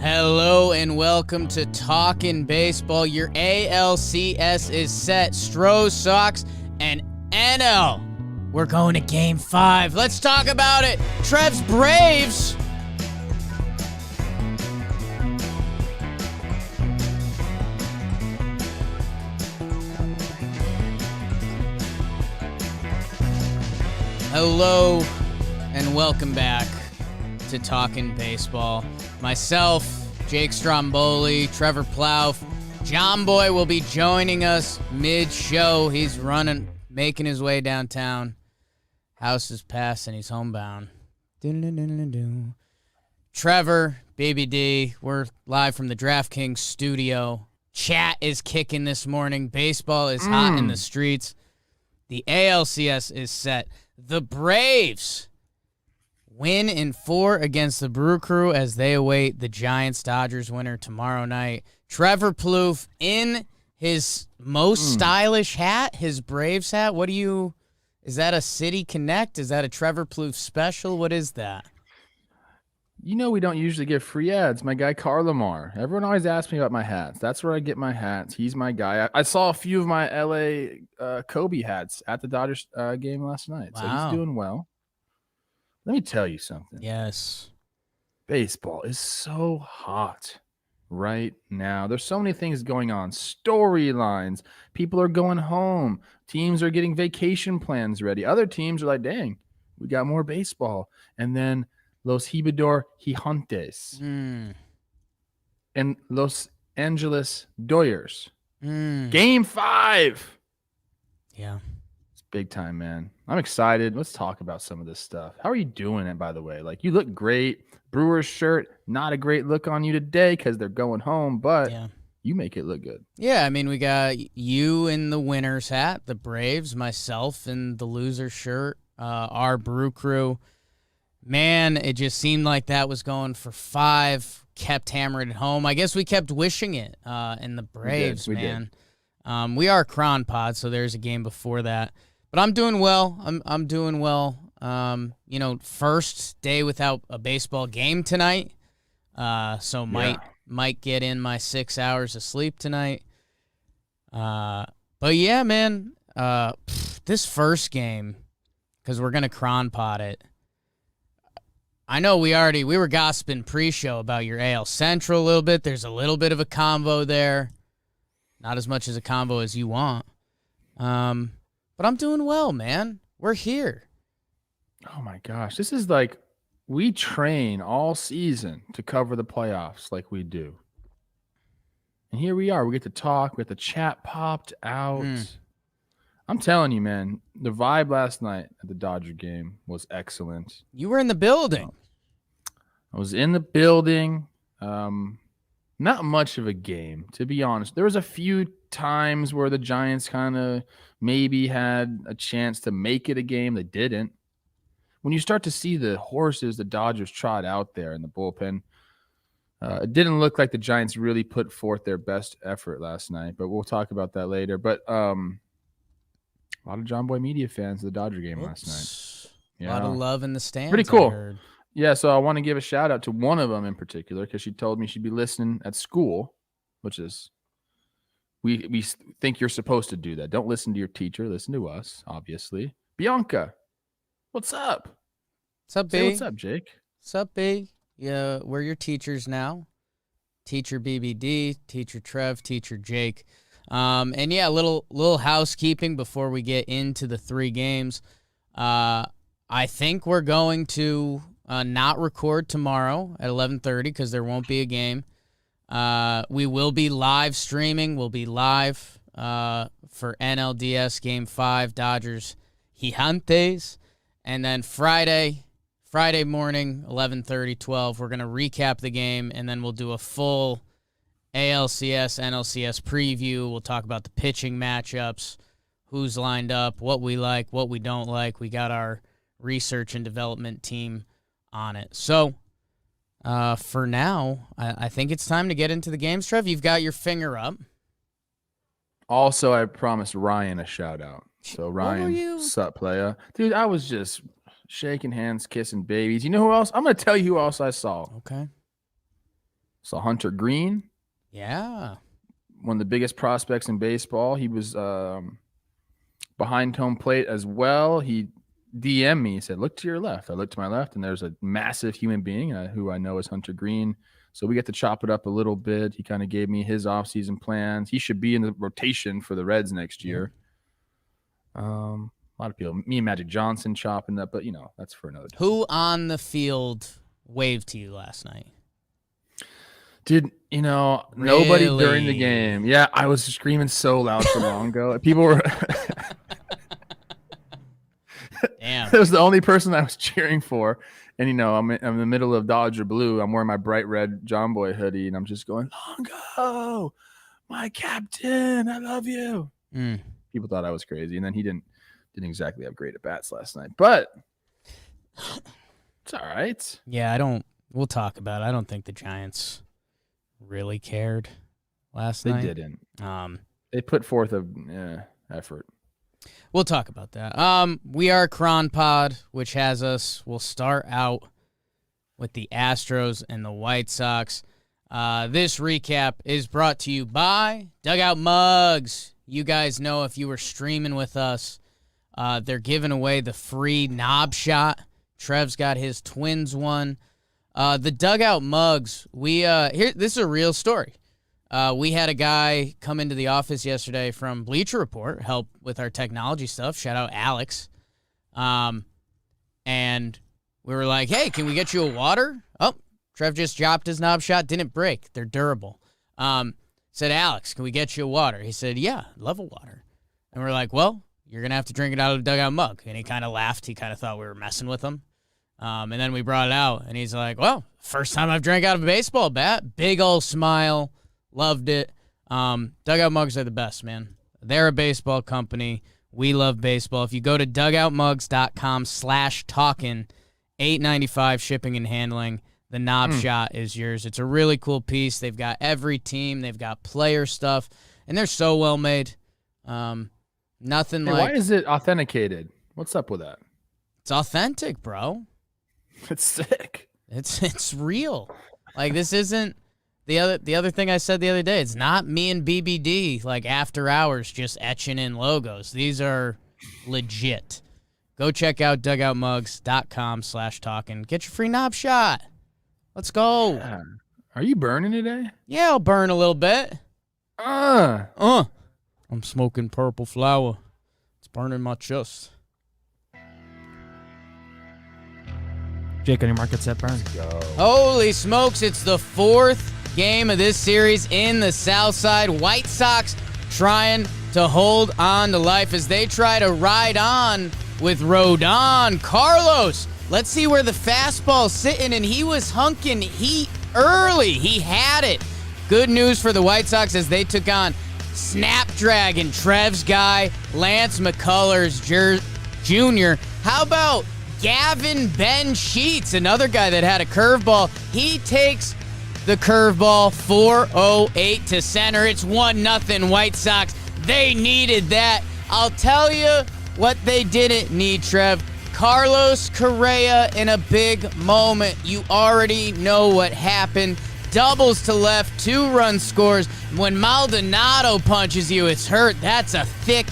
Hello and welcome to Talkin Baseball. Your ALCS is set. Astros, Sox, and NL. We're going to Game 5. Let's talk about it. Trev's Braves. Hello and welcome back to Talkin Baseball. Myself, Jake Stromboli, Trevor Plouffe, JOMBOY will be joining us mid-show. He's making his way downtown. House is passed and he's homebound. Trevor, Baby D, we're live from the DraftKings studio. Chat is kicking this morning. Baseball is hot in the streets. The ALCS is set. The Braves win in 4 against the Brew Crew as they await the Giants-Dodgers winner tomorrow night. Trevor Plouffe in his most stylish hat, his Braves hat. Is that a City Connect? Is that a Trevor Plouffe special? What is that? You know we don't usually give free ads. My guy Carlamar. Everyone always asks me about my hats. That's where I get my hats. He's my guy. I saw a few of my LA Kobe hats at the Dodgers game last night. Wow. So he's doing well. Let me tell you something. Yes. Baseball is so hot right now. There's so many things going on. Storylines. People are going home. Teams are getting vacation plans ready. Other teams are like, dang, we got more baseball. And then Los Hibidor Gigantes and Los Angeles Dodgers. Game 5. Yeah. It's big time, man. I'm excited. Let's talk about some of this stuff. How are you doing it, by the way? Like, you look great. Brewers shirt, not a great look on you today because they're going home, but you make it look good. Yeah, I mean, we got you in the winner's hat, the Braves, myself in the loser shirt, our Brew Crew. Man, it just seemed like that was going for 5, kept hammering it home. I guess we kept wishing it in the Braves, we did. We are Cron Pod, so there's a game before that. But I'm doing well. I'm doing well. First day without a baseball game tonight. So might get in my 6 hours of sleep tonight. But yeah, man, this first game, because we're gonna Cron Pod it. I know we were gossiping pre-show about your AL Central a little bit. There's a little bit of a combo there. Not as much as a combo as you want. But I'm doing well, man. We're here. Oh, my gosh. This is like we train all season to cover the playoffs like we do. And here we are. We get to talk. We get the chat popped out. I'm telling you, man, the vibe last night at the Dodger game was excellent. You were in the building. I was in the building. Not much of a game, to be honest. There was a few times where the Giants kind of maybe had a chance to make it a game. They didn't. When you start to see the horses the Dodgers trot out there in the bullpen, it didn't look like the Giants really put forth their best effort last night, but we'll talk about that later. But a lot of JOMBOY media fans of the Dodger game last night. Yeah. A lot of love in the stands. Pretty cool. Yeah, so I want to give a shout out to one of them in particular because she told me she'd be listening at school, which is we think you're supposed to do that. Don't listen to your teacher. Listen to us, obviously. Bianca, what's up? What's up, B? What's up, Jake? What's up, B? Yeah, we're your teachers now. Teacher BBD, Teacher Trev, Teacher Jake. And yeah, a little housekeeping before we get into the 3 games. I think we're going to not record tomorrow at 11:30 because there won't be a game. We will be live streaming. We'll be live for NLDS Game 5, Dodgers Gigantes. And then Friday morning, 11:30, 12, we're going to recap the game, and then we'll do a full ALCS, NLCS preview. We'll talk about the pitching matchups, who's lined up, what we like, what we don't like. We got our research and development team on it. So for now, I think it's time to get into the games. Trev, you've got your finger up. Also, I promised Ryan a shout out. So Ryan, sup, playa? Dude, I was just shaking hands, kissing babies. You know who else? I'm going to tell you who else I saw. Okay. Saw Hunter Green, Yeah. one of the biggest prospects in baseball. He was behind home plate as well. He DM'd me. He said, "Look to your left." I looked to my left, and there's a massive human being who I know is Hunter Green. So we get to chop it up a little bit. He kind of gave me his offseason plans. He should be in the rotation for the Reds next year. A lot of people, me and Magic Johnson chopping up, but that's for another time. Who on the field waved to you last night? Dude, nobody during the game. Yeah, I was screaming so loud so long ago. People were. Damn. It was the only person I was cheering for. And, I'm in the middle of Dodger Blue. I'm wearing my bright red JOMBOY hoodie, and I'm just going, Longo, my captain, I love you. People thought I was crazy, and then he didn't exactly have great at-bats last night. But it's all right. Yeah, we'll talk about it. I don't think the Giants really cared last night. They didn't. They put forth a effort. We'll talk about that. We are Cron Pod, which has us. We'll start out with the Astros and the White Sox. This recap is brought to you by Dugout Mugs. You guys know if you were streaming with us, they're giving away the free knob shot. Trev's got his Twins one. The Dugout Mugs, this is a real story. We had a guy come into the office yesterday from Bleacher Report, help with our technology stuff. Shout out Alex. And we were like, hey, can we get you a water? Oh, Trev just dropped his knob shot. Didn't break. They're durable. Said, Alex, can we get you a water? He said, yeah, love a water. And we're like, well, you're going to have to drink it out of the Dugout Mug. And he kind of laughed. He kind of thought we were messing with him. And then we brought it out, and he's like, well, first time I've drank out of a baseball bat. Big old smile. Loved it. Dugout Mugs are the best, man. They're a baseball company. We love baseball. If you go to dugoutmugs.com/talkin, $8.95 shipping and handling. The knob shot is yours. It's a really cool piece. They've got every team. They've got player stuff, and they're so well made. Nothing like. Why is it authenticated? What's up with that? It's authentic, bro. It's sick. It's real. Like, this isn't the other thing I said the other day. It's not me and BBD like after hours just etching in logos. These are legit. Go check out dugoutmugs.com/talkin. Get your free knob shot. Let's go. Yeah. Are you burning today? Yeah, I'll burn a little bit. I'm smoking purple flower. It's burning my chest. Jake, on your market set, burn. Go. Holy smokes, it's the fourth game of this series in the South Side. White Sox trying to hold on to life as they try to ride on with Rodon. Carlos, let's see where the fastball's sitting, and he was hunking heat early. He had it. Good news for the White Sox as they took on Snapdragon, Trev's guy, Lance McCullers Jr. How about Gavin Ben Sheets, another guy that had a curveball? He takes the curveball 408 to center. It's 1-0 White Sox. They needed that. I'll tell you what they didn't need, Trev. Carlos Correa in a big moment. You already know what happened. Doubles to left, 2-run scores. When Maldonado punches you, it's hurt. That's a thick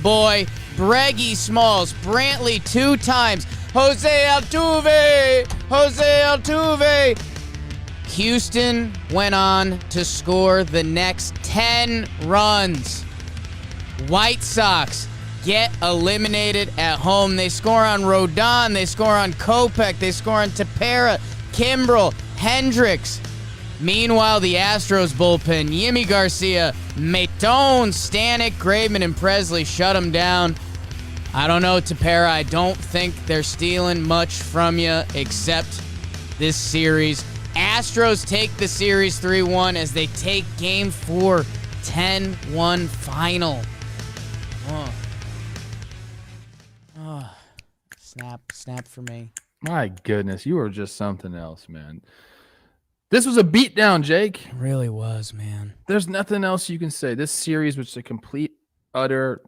boy. Breggy Smalls, Brantley 2 times. Jose Altuve. Houston went on to score the next 10 runs. White Sox get eliminated at home. They score on Rodon. They score on Kopech. They score on Tepera, Kimbrel, Hendricks. Meanwhile, the Astros bullpen, Yimi Garcia, Maton, Stanek, Graveman, and Presley shut them down. I don't know, Tepera. I don't think they're stealing much from you except this series. Astros take the series 3-1 as they take Game 4, 10-1 final. Snap for me. My goodness, you were just something else, man. This was a beatdown, Jake. It really was, man. There's nothing else you can say. This series was a complete, utter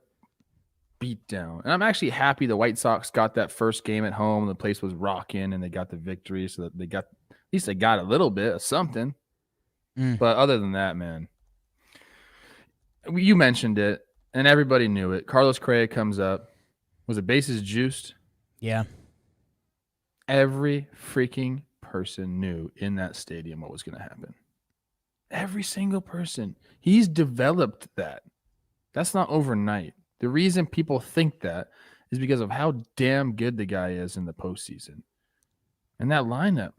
beatdown. And I'm actually happy the White Sox got that first game at home. The place was rocking, and they got the victory, so that at least they got a little bit of something. But other than that, man, you mentioned it, and everybody knew it. Carlos Correa comes up. Was it bases juiced? Yeah. Every freaking person knew in that stadium what was going to happen. Every single person. He's developed that. That's not overnight. The reason people think that is because of how damn good the guy is in the postseason. And that lineup,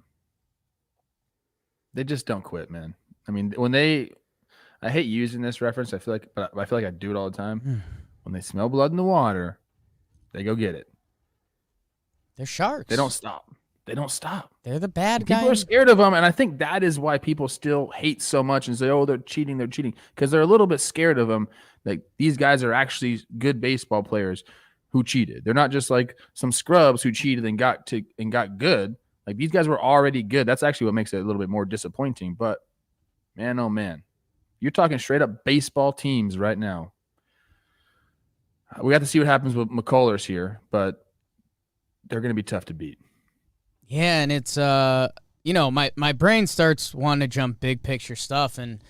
they just don't quit, man. I mean, I hate using this reference. I feel like I do it all the time. When they smell blood in the water, they go get it. They're sharks. They don't stop. They're the bad guys. People are scared of them, and I think that is why people still hate so much and say, "Oh, they're cheating, because they're a little bit scared of them. Like these guys are actually good baseball players who cheated. They're not just like some scrubs who cheated and got good. Like these guys were already good. That's actually what makes it a little bit more disappointing. But man, oh man, you're talking straight up baseball teams right now. We got to see what happens with McCullers here, but they're going to be tough to beat. Yeah, and it's my brain starts wanting to jump big picture stuff, and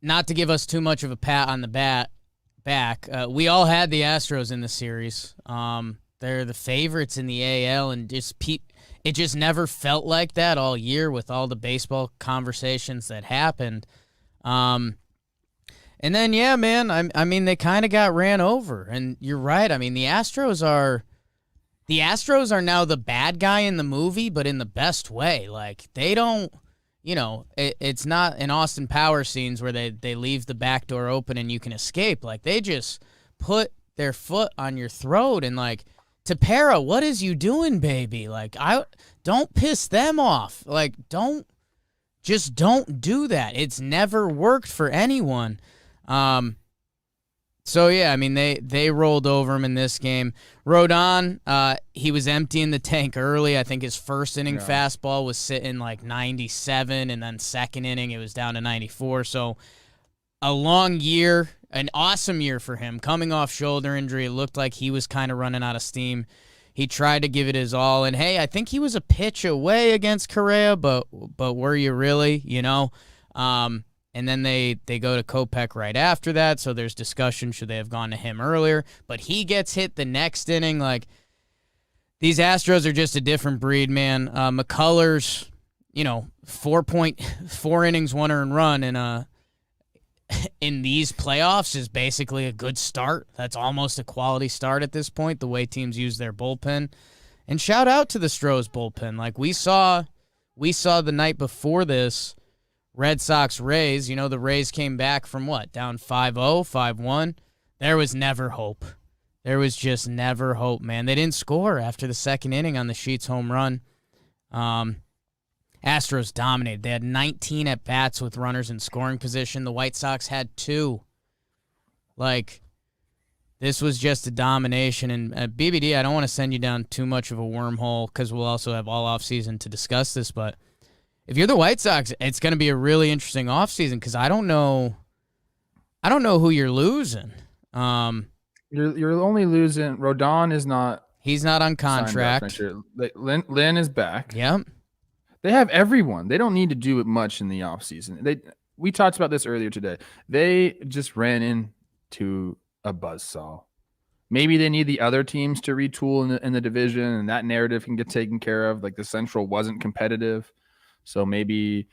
not to give us too much of a pat on the back. We all had the Astros in the series. They're the favorites in the AL, and it just never felt like that all year with all the baseball conversations that happened. And then yeah, man, I mean they kind of got ran over, and you're right. I mean the Astros are now the bad guy in the movie, but in the best way. Like, they don't, it's not in Austin Powers scenes where they leave the back door open and you can escape. Like, they just put their foot on your throat and, like, Tepera, what is you doing, baby? Like, don't piss them off. Like, don't do that. It's never worked for anyone. So, yeah, I mean, they rolled over him in this game. Rodon, he was emptying the tank early. I think his first inning fastball was sitting like 97, and then second inning it was down to 94. So a long year, an awesome year for him. Coming off shoulder injury, it looked like he was kind of running out of steam. He tried to give it his all, and, hey, I think he was a pitch away against Correa, but were you really, And then they go to Kopech right after that, so there's discussion, should they have gone to him earlier? But he gets hit the next inning. Like, these Astros are just a different breed, man. McCullers, 4.4 innings, 1 earned run, and in these playoffs is basically a good start. That's almost a quality start at this point, the way teams use their bullpen. And shout out to the Stros bullpen. Like, we saw the night before this, Red Sox-Rays, the Rays came back from what? Down 5-0, 5-1. There was never hope. There was just never hope, man. They didn't score after the second inning on the Sheets home run. Astros dominated. They had 19 at-bats with runners in scoring position. The White Sox had 2. Like, this was just a domination. And BBD, I don't want to send you down too much of a wormhole because we'll also have all offseason to discuss this, but if you're the White Sox, it's going to be a really interesting offseason because I don't know who you're losing. You're only losing. Rodon is not. He's not on contract. Lynn is back. Yep. They have everyone. They don't need to do it much in the offseason. We talked about this earlier today. They just ran into a buzzsaw. Maybe they need the other teams to retool in the division, and that narrative can get taken care of. Like the Central wasn't competitive. So maybe,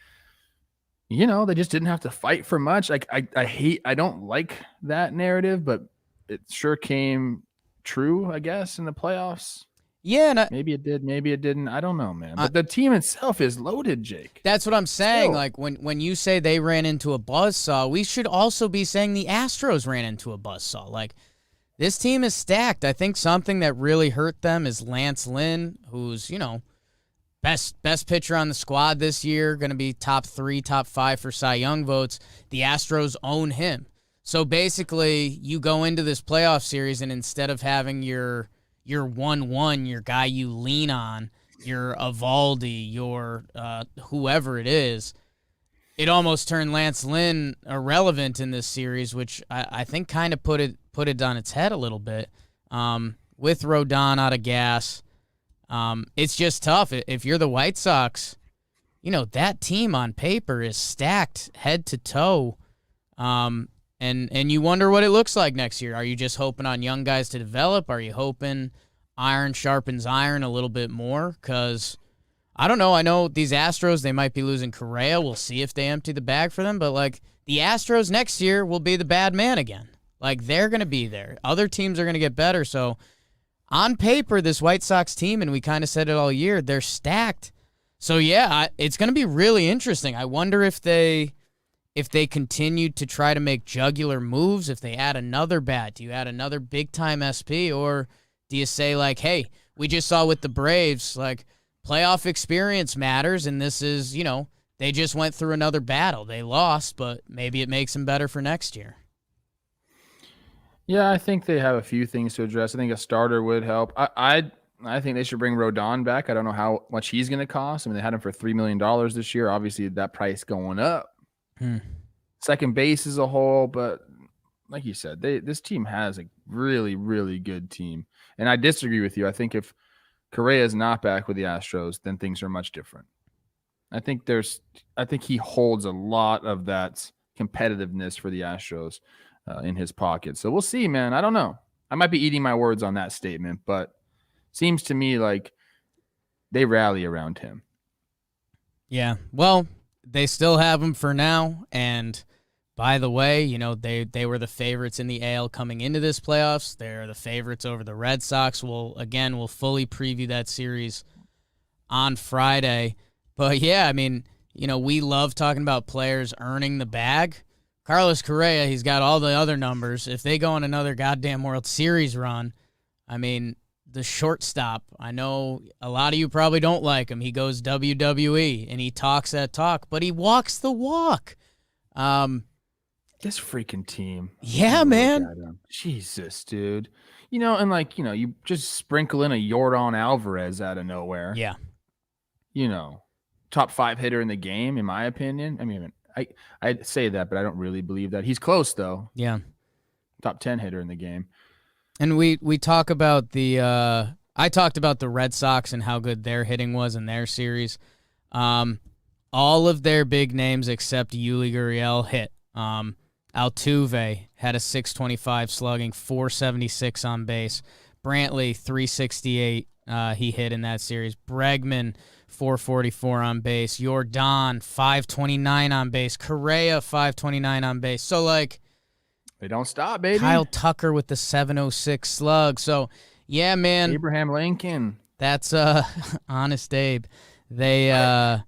they just didn't have to fight for much. Like I don't like that narrative, but it sure came true, I guess, in the playoffs. Yeah. And maybe it did, maybe it didn't. I don't know, man. But the team itself is loaded, Jake. That's what I'm saying. Still. Like when you say they ran into a buzzsaw, we should also be saying the Astros ran into a buzzsaw. Like, this team is stacked. I think something that really hurt them is Lance Lynn, who's, best pitcher on the squad this year, going to be top 3, top 5 for Cy Young votes. The Astros own him. So basically, you go into this playoff series, and instead of having your 1-1, your guy you lean on, your Evaldi, your whoever it is, it almost turned Lance Lynn irrelevant in this series, which I think kind of put it on its head a little bit. With Rodon out of gas, it's just tough. If you're the White Sox, that team on paper is stacked head to toe. And you wonder what it looks like next year. Are you just hoping on young guys to develop? Are you hoping iron sharpens iron a little bit more? Because I don't know. I know these Astros, they might be losing Correa. We'll see if they empty the bag for them. But, like, the Astros next year will be the bad man again. Like, they're going to be there. Other teams are going to get better. So, on paper, this White Sox team, and we kind of said it all year, they're stacked. So, yeah, it's going to be really interesting. I wonder if they continue to try to make jugular moves, if they add another bat. Do you add another big-time SP, or do you say, like, hey, we just saw with the Braves, like, playoff experience matters, and this is, they just went through another battle. They lost, but maybe it makes them better for next year. Yeah, I think they have a few things to address. I think a starter would help. I think they should bring Rodon back. I don't know how much he's going to cost. I mean, they had him for $3 million this year. Obviously, that price going up. Second base as a whole, but like you said, this team has a really, really good team. And I disagree with you. I think if Correa is not back with the Astros, then things are much different. I think he holds a lot of that competitiveness for the Astros in his pocket. So we'll see, man. I don't know. I might be eating my words on that statement, but seems to me like they rally around him. Yeah. Well, they still have him for now, and by the way, they were the favorites in the AL coming into this playoffs. They're the favorites over the Red Sox. We'll fully preview that series on Friday. But yeah, I mean, we love talking about players earning the bag. Carlos Correa, he's got all the other numbers. If they go on another goddamn World Series run, I mean, the shortstop, I know a lot of you probably don't like him. He goes WWE, and he talks that talk, but he walks the walk. This freaking team. Yeah, man. Jesus, dude. You just sprinkle in a Yordan Alvarez out of nowhere. Yeah. Top 5 hitter in the game, in my opinion. I mean, I'd say that, but I don't really believe that. He's close, though. Yeah. Top 10 hitter in the game. And we talk about I talked about the Red Sox and how good their hitting was in their series. All of their big names except Yuli Gurriel hit. Altuve had a 625 slugging, 476 on base. Brantley, 368 he hit in that series. Bregman, 444 on base. Yordan, 529 on base. Correa, 529 on base. So, like, they don't stop, baby. Kyle Tucker with the 706 slug. So, yeah, man. Abraham Lincoln. That's Honest Abe. They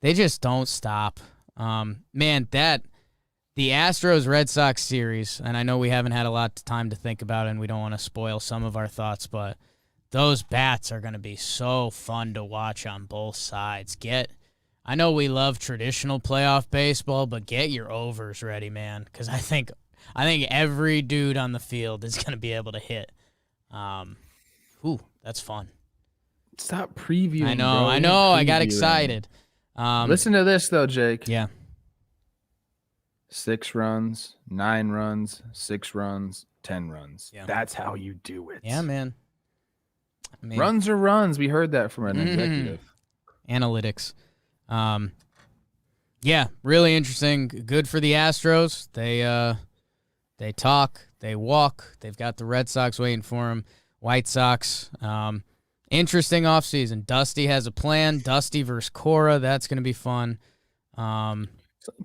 just don't stop. Man, the Astros Red Sox series, and I know we haven't had a lot of time to think about it, and we don't want to spoil some of our thoughts, but those bats are going to be so fun to watch on both sides. I know we love traditional playoff baseball, but get your overs ready, man, because I think every dude on the field is going to be able to hit. That's fun. Stop previewing. I know. I got excited. Listen to this, though, Jake. Yeah. 6 runs, 9 runs, 6 runs, 10 runs. Yeah. That's how you do it. Yeah, man. I mean, runs are runs. We heard that from an executive. Analytics. Yeah, really interesting. Good for the Astros. They talk, they walk. They've got the Red Sox waiting for them. White Sox. Interesting offseason. Dusty has a plan. Dusty versus Cora. That's going to be fun.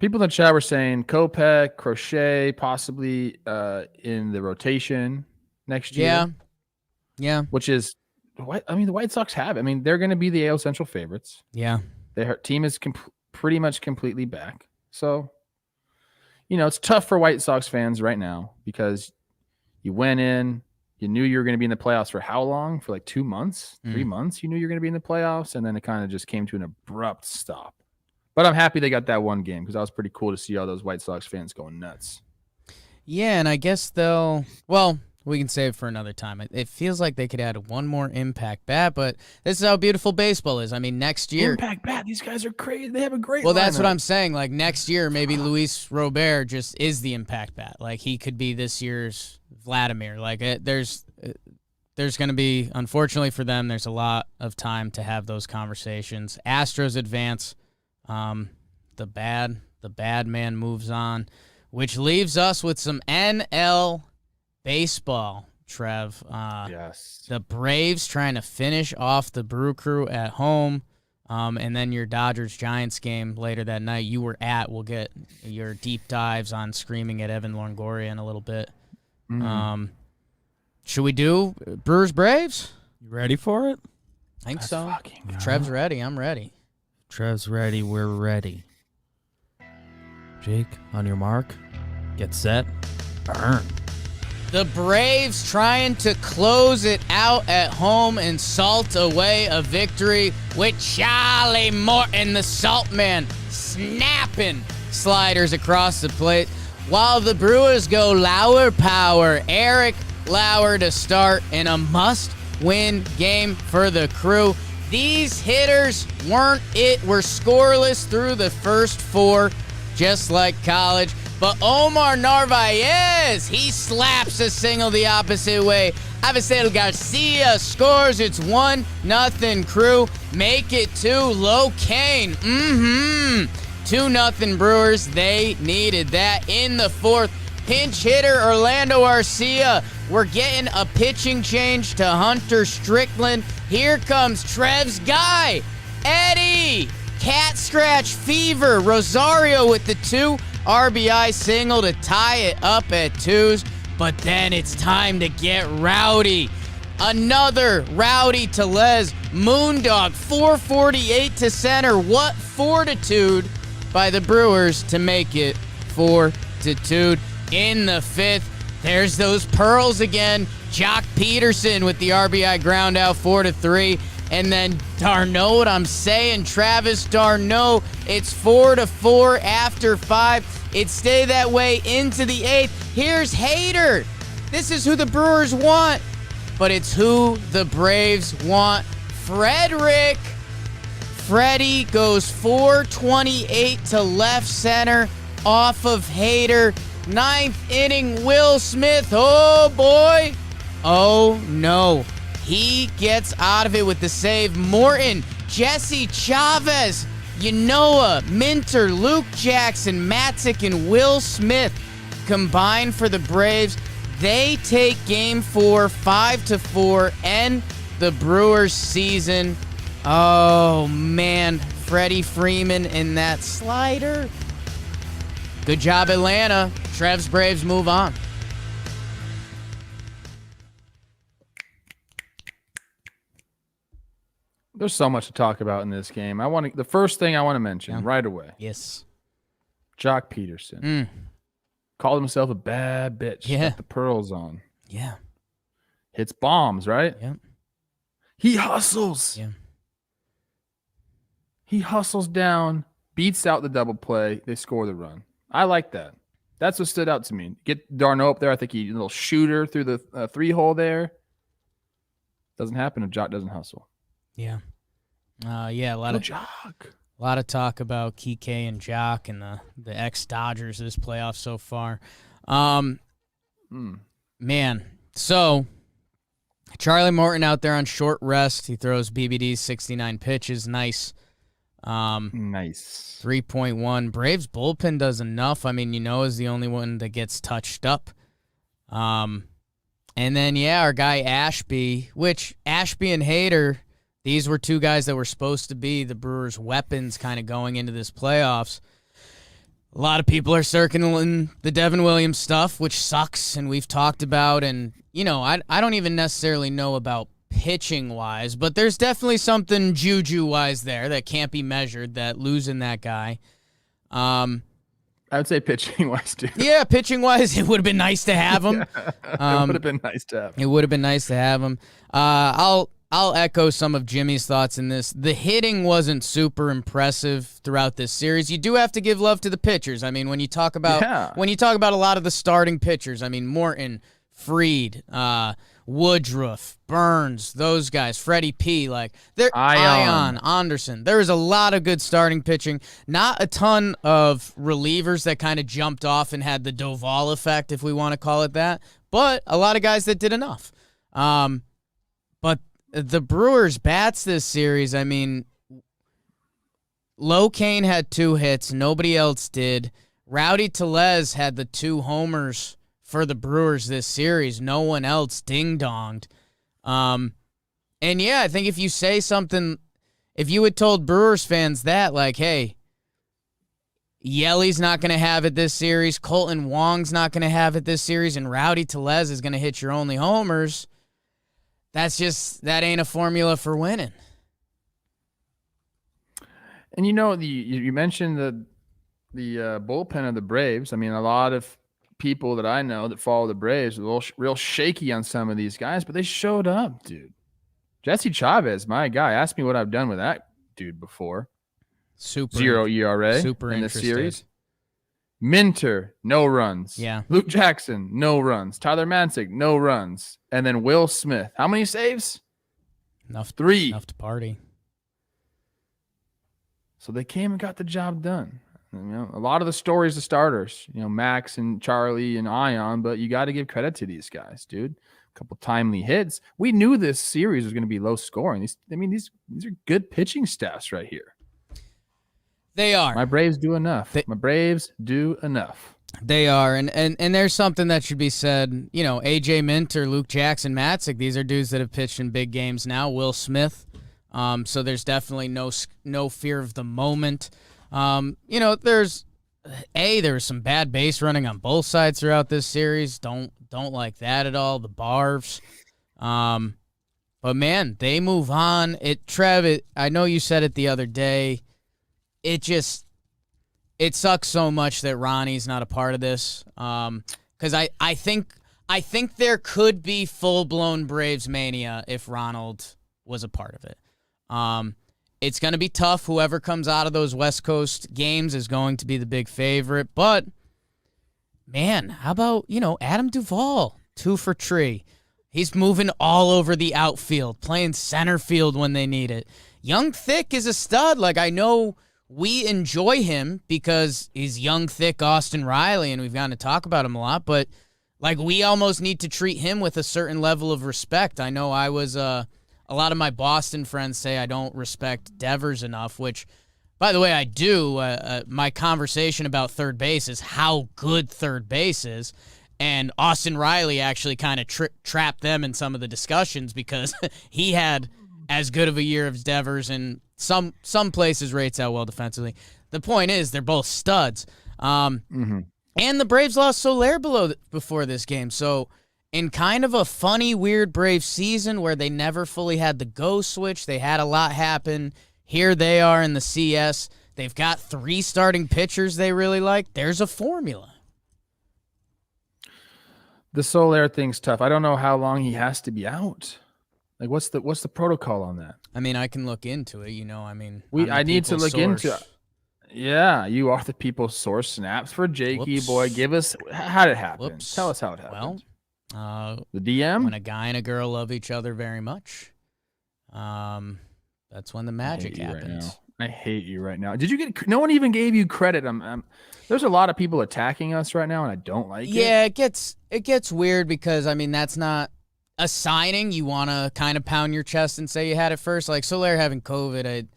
People in the chat were saying Kopech, Crochet, possibly in the rotation next year. Yeah. Which is what I mean. The White Sox have. I mean, they're going to be the AL Central favorites. Yeah. Their team is pretty much completely back. So, it's tough for White Sox fans right now because you went in, you knew you were going to be in the playoffs for how long? For like 2 months, 3 months. You knew you were going to be in the playoffs, and then it kind of just came to an abrupt stop. But I'm happy they got that one game because that was pretty cool to see all those White Sox fans going nuts. Yeah, and I guess we can save it for another time. It feels like they could add one more impact bat, but this is how beautiful baseball is. I mean, next year. Impact bat, these guys are crazy. They have a great Well, that's what I'm saying. Like, next year, maybe Luis Robert just is the impact bat. Like, he could be this year's Vladimir. Like, there's going to be, unfortunately for them, there's a lot of time to have those conversations. Astros advance. The bad man moves on, which leaves us with some NL baseball, Trev. Yes. The Braves trying to finish off the Brew Crew at home. And then your Dodgers-Giants game later that night you were at. We'll get your deep dives on screaming at Evan Longoria in a little bit. Should we do Brewers-Braves? You ready for it? I think so. If Trev's ready, I'm ready. Trev's ready. We're ready. Jake, on your mark, get set, burn. The Braves trying to close it out at home and salt away a victory with Charlie Morton, the salt man, snapping sliders across the plate. While the Brewers go Lauer power, Eric Lauer to start in a must-win game for the Crew. These hitters we're scoreless through the first 4, just like college. But Omar Narvaez, he slaps a single the opposite way. Avisel Garcia scores. It's 1-0 Crew. Make it 2. Locane. 2-0 Brewers. They needed that in the 4th. Pinch hitter Orlando Arcia. We're getting a pitching change to Hunter Strickland. Here comes Trev's guy, Eddie. Cat scratch fever. Rosario with the 2 RBI single to tie it up at 2s. But then it's time to get rowdy. Another rowdy Tellez. Moondog 448 to center. What fortitude by the Brewers to make it 4-2. In the 5th, there's those pearls again. Jock Peterson with the RBI ground out 4-3. And then Darno, what I'm saying, Travis Darno, it's 4-4 after 5. It stayed that way into the 8th. Here's Hader. This is who the Brewers want, but it's who the Braves want. Frederick. Freddie goes 428 to left center off of Hader. 9th inning, Will Smith. Oh, boy. Oh, no. He gets out of it with the save. Morton, Jesse Chavez, Yanoa, Minter, Luke Jackson, Matzik, and Will Smith combined for the Braves. They take Game 4, 5-4, end the Brewers season. Oh, man. Freddie Freeman in that slider. Good job, Atlanta. Trev's Braves move on. There's so much to talk about in this game. The first thing I want to mention right away. Yes. Jock Peterson. Called himself a bad bitch. Yeah. Got the pearls on. Yeah. Hits bombs, right? Yeah. He hustles. Yeah. He hustles down, beats out the double play. They score the run. I like that. That's what stood out to me. Get Darno up there. I think he a little shooter through the 3-hole there. Doesn't happen if Jock doesn't hustle. Yeah. A lot Go of Jock. A lot of talk about Kike and Jock and the ex-Dodgers this playoff so far. Man, so Charlie Morton out there on short rest. He throws BBD's 69 pitches. Nice. Nice. 3.1. Braves bullpen does enough. I mean, is the only one that gets touched up. And then, our guy Ashby, which Ashby and Hader, these were 2 guys that were supposed to be the Brewers' weapons kind of going into this playoffs. A lot of people are circling the Devin Williams stuff, which sucks, and we've talked about. And, I don't even necessarily know about pitching-wise, but there's definitely something juju-wise there that can't be measured, that losing that guy. I would say pitching-wise, too. Yeah, pitching-wise, it would have been nice to have him. It would have been nice to have him. It would have been nice to have him. I'll echo some of Jimmy's thoughts in this. The hitting wasn't super impressive throughout this series. You do have to give love to the pitchers. I mean, when you talk about a lot of the starting pitchers, I mean, Morton, Fried, Woodruff, Burns, those guys, Freddie P, Ion, Anderson. There was a lot of good starting pitching. Not a ton of relievers that kind of jumped off and had the Doval effect, if we want to call it that, but a lot of guys that did enough. But the Brewers' bats this series, I mean, Locane had 2 hits. Nobody else did. Rowdy Tellez had the 2 homers for the Brewers this series. No one else ding-donged. And yeah, I think if you say something, if you had told Brewers fans that, like, hey, Yelly's not going to have it this series, Colton Wong's not going to have it this series, and Rowdy Tellez is going to hit your only homers, that ain't a formula for winning. And you mentioned the bullpen of the Braves. I mean, a lot of people that I know that follow the Braves are real shaky on some of these guys, but they showed up, dude. Jesse Chavez, my guy. Ask me what I've done with that dude before. 0 ERA in this series. Minter, no runs. Yeah. Luke Jackson, no runs. Tyler Matzek, no runs. And then Will Smith. How many saves? Enough. 3. Enough to party. So they came and got the job done. A lot of the stories of starters, Max and Charlie and Ion, but you got to give credit to these guys, dude. A couple timely hits. We knew this series was going to be low scoring. These are good pitching staffs right here. They are. My Braves do enough. My Braves do enough. They are, and there's something that should be said. AJ Minter, Luke Jackson, Matzek, these are dudes that have pitched in big games now. Will Smith. So there's definitely no fear of the moment. There was some bad base running on both sides throughout this series. Don't like that at all. The Barves. But man, they move on. Trev, I know you said it the other day. It sucks so much that Ronnie's not a part of this. Because I think there could be full-blown Braves mania if Ronald was a part of it. It's going to be tough. Whoever comes out of those West Coast games is going to be the big favorite. But, man, how about, Adam Duvall, 2 for Tree. He's moving all over the outfield, playing center field when they need it. Young Thick is a stud. Like, I know we enjoy him because he's young, thick Austin Riley, and we've gotten to talk about him a lot. But, like, we almost need to treat him with a certain level of respect. I know I was... a lot of my Boston friends say I don't respect Devers enough, which, by the way, I do. My conversation about third base is how good third base is, and Austin Riley actually kind of trapped them in some of the discussions because he had as good of a year as Devers, and some places rates out well defensively. The point is they're both studs. And the Braves lost Soler before this game, so... in kind of a funny, weird Braves season where they never fully had the go switch, they had a lot happen. Here they are in the CS. They've got 3 starting pitchers they really like. There's a formula. The Soler thing's tough. I don't know how long he has to be out. Like, what's the protocol on that? I mean, I can look into it. I need to look into it. Yeah, you are the people's source. Snaps for Jakey boy. Give us how did it happen. Tell us how it happened. Well, the DM? When a guy and a girl love each other very much, that's when the magic happens. I hate you right now. Did you get? No one even gave you credit. There's a lot of people attacking us right now, and I don't like it. Yeah, it gets weird because that's not a signing. You want to kind of pound your chest and say you had it first. Like Soler having COVID,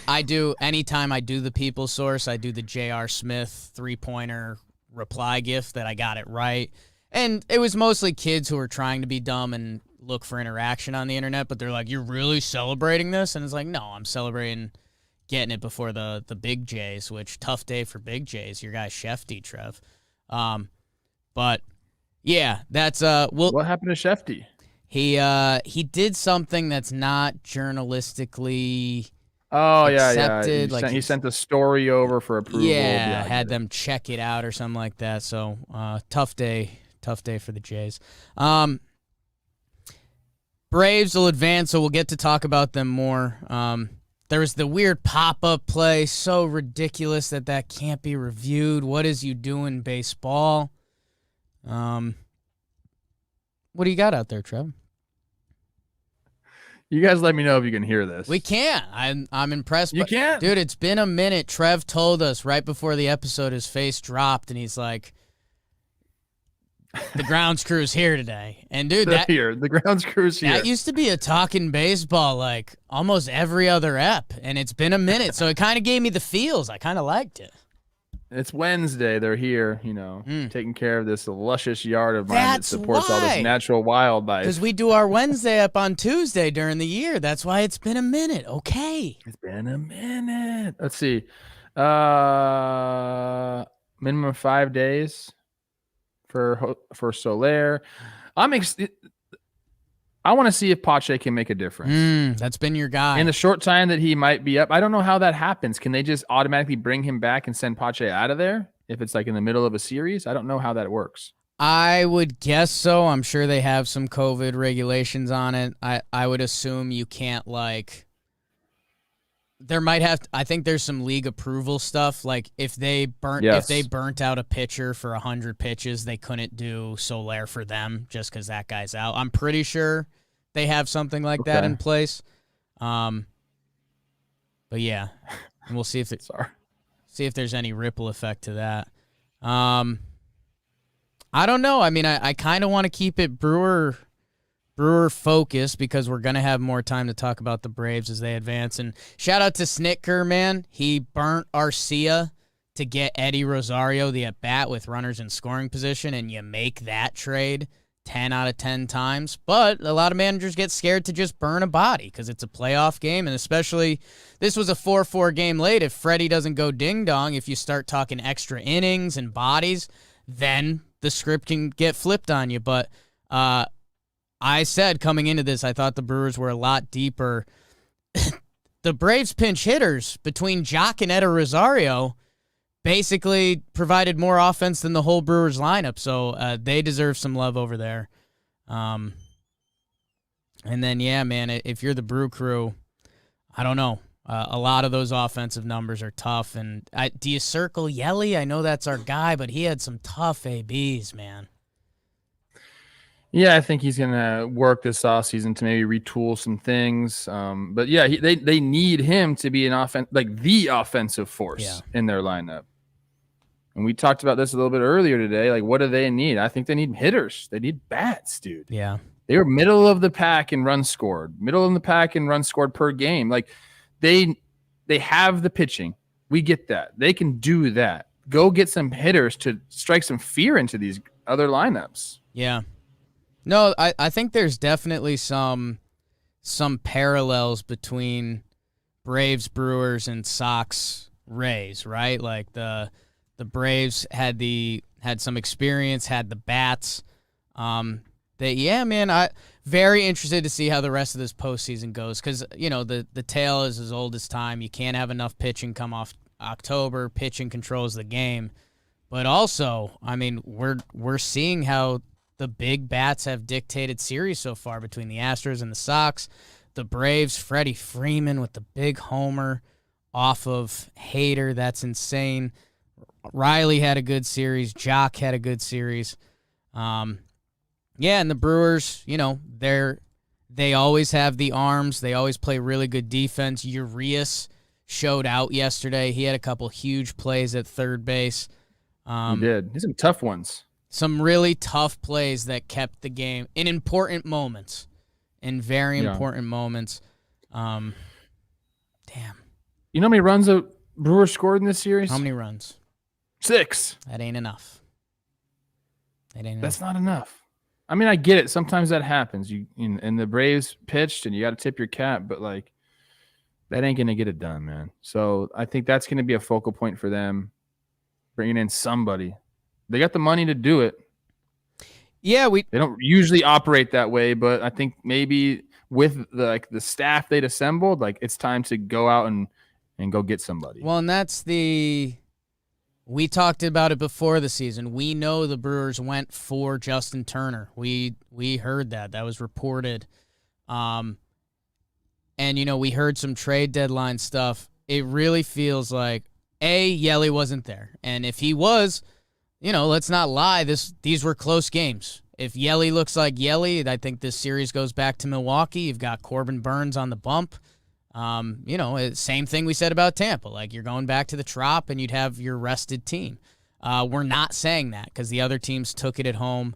I do anytime I do the people source, I do the J.R. Smith 3-pointer reply gift that I got it right. And it was mostly kids who were trying to be dumb and look for interaction on the internet, but they're like, you're really celebrating this? And it's like, no, I'm celebrating getting it before the big J's, which tough day for big J's. Your guy Shefty, Trev. But yeah, that's what happened to Shefty? He did something that's not journalistically accepted. Yeah. He sent the story over for approval. Yeah, had them check it out or something like that. So tough day for the Jays. Braves will advance, so we'll get to talk about them more. There was the weird pop-up play, so ridiculous that can't be reviewed. What is you doing, baseball? What do you got out there, Trev? You guys let me know if you can hear this. We can. I'm impressed. You can't? Dude, it's been a minute. Trev told us right before the episode his face dropped, and he's like, The grounds crew's here today. And, dude, They're here. The grounds crew's here. that used to be a Talkin' Baseball, like, almost every other ep, and it's been a minute, so it kind of gave me the feels. I kind of liked it. It's Wednesday. They're here, taking care of this luscious yard of mine that That's supports all why. this natural wildlife. Because we do our Wednesday up on Tuesday during the year. That's why it's been a minute. Okay. It's been a minute. Let's see. Minimum 5 days for Soler. I want to see if Pache can make a difference. That's been your guy. In the short time that he might be up, I don't know how that happens. Can they just automatically bring him back and send Pache out of there if it's like in the middle of a series? I don't know how that works. I would guess so. I'm sure they have some COVID regulations on it. I would assume you can't, like, there might have, I think there's some league approval stuff. Like if they burnt out a pitcher for 100 pitches, they couldn't do Soler for them just because that guy's out. I'm pretty sure they have something like that in place. But yeah, and we'll see if there's any ripple effect to that. I don't know. I mean, I kind of want to keep it Brewer focused because we're going to have more time to talk about the Braves as they advance. And shout out to Snitker, man. He burnt Arcia to get Eddie Rosario the at-bat with runners in scoring position, and you make that trade 10 out of 10 times. But a lot of managers get scared to just burn a body because it's a playoff game, and especially this was a 4-4 game late. If Freddie doesn't go ding-dong, if you start talking extra innings and bodies, then the script can get flipped on you. But I said coming into this, I thought the Brewers were a lot deeper. The Braves pinch hitters between Jock and Eddie Rosario basically provided more offense than the whole Brewers lineup, so they deserve some love over there. And then, yeah, man, if you're the Brew Crew, I don't know. A lot of those offensive numbers are tough. And do you circle Yelly? I know that's our guy, but he had some tough ABs, man. Yeah, I think he's gonna work this offseason to maybe retool some things. But yeah, they need him to be the offensive force in their lineup. And we talked about this a little bit earlier today. Like, what do they need? I think they need hitters. They need bats, dude. Yeah, they were middle of the pack in runs scored, per game. Like, they have the pitching. We get that. They can do that. Go get some hitters to strike some fear into these other lineups. Yeah. No, I think there's definitely some parallels between Braves, Brewers, and Sox, Rays, right? Like the Braves had some experience, had the bats. I'm very interested to see how the rest of this postseason goes because, the tail is as old as time. You can't have enough pitching come off October. Pitching controls the game. But also, I mean, we're seeing how the big bats have dictated series so far between the Astros and the Sox. The Braves, Freddie Freeman with the big homer off of Hader. That's insane. Riley had a good series. Jock had a good series. And the Brewers, they always have the arms. They always play really good defense. Urias showed out yesterday. He had a couple huge plays at third base. He did. He's some tough ones. Some really tough plays that kept the game in important moments, important moments. Damn. You know how many runs a Brewer scored in this series? How many runs? 6. That ain't enough. That's not enough. I mean, I get it. Sometimes that happens. And the Braves pitched, and you got to tip your cap, but like that ain't gonna get it done, man. So I think that's gonna be a focal point for them, bringing in somebody. They got the money to do it. Yeah, they don't usually operate that way, but I think maybe with the staff they'd assembled, like it's time to go out and go get somebody. Well, and we talked about it before the season. We know the Brewers went for Justin Turner. We heard that. That was reported. And we heard some trade deadline stuff. It really feels like Yelly wasn't there. And if he was, let's not lie. These were close games. If Yelly looks like Yelly, I think this series goes back to Milwaukee. You've got Corbin Burns on the bump. Same thing we said about Tampa. Like, you're going back to the Trop, and you'd have your rested team. We're not saying that because the other teams took it at home.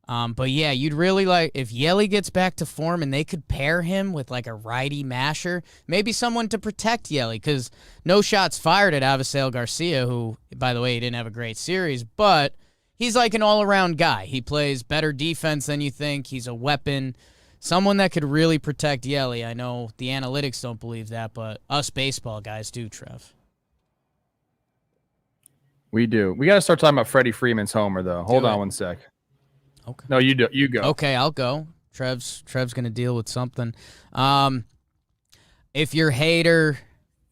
But yeah, you'd really like if Yelly gets back to form and they could pair him with like a righty masher, maybe someone to protect Yelly, because no shots fired at Avisail Garcia, who, by the way, he didn't have a great series, but he's like an all-around guy. He plays better defense than you think. He's a weapon. Someone that could really protect Yelly. I know the analytics don't believe that, but us baseball guys do, Trev. We do. We got to start talking about Freddie Freeman's homer, though. Hold on one sec. Okay. No, you do. You go. Okay, I'll go. Trev's gonna deal with something. If you're hater,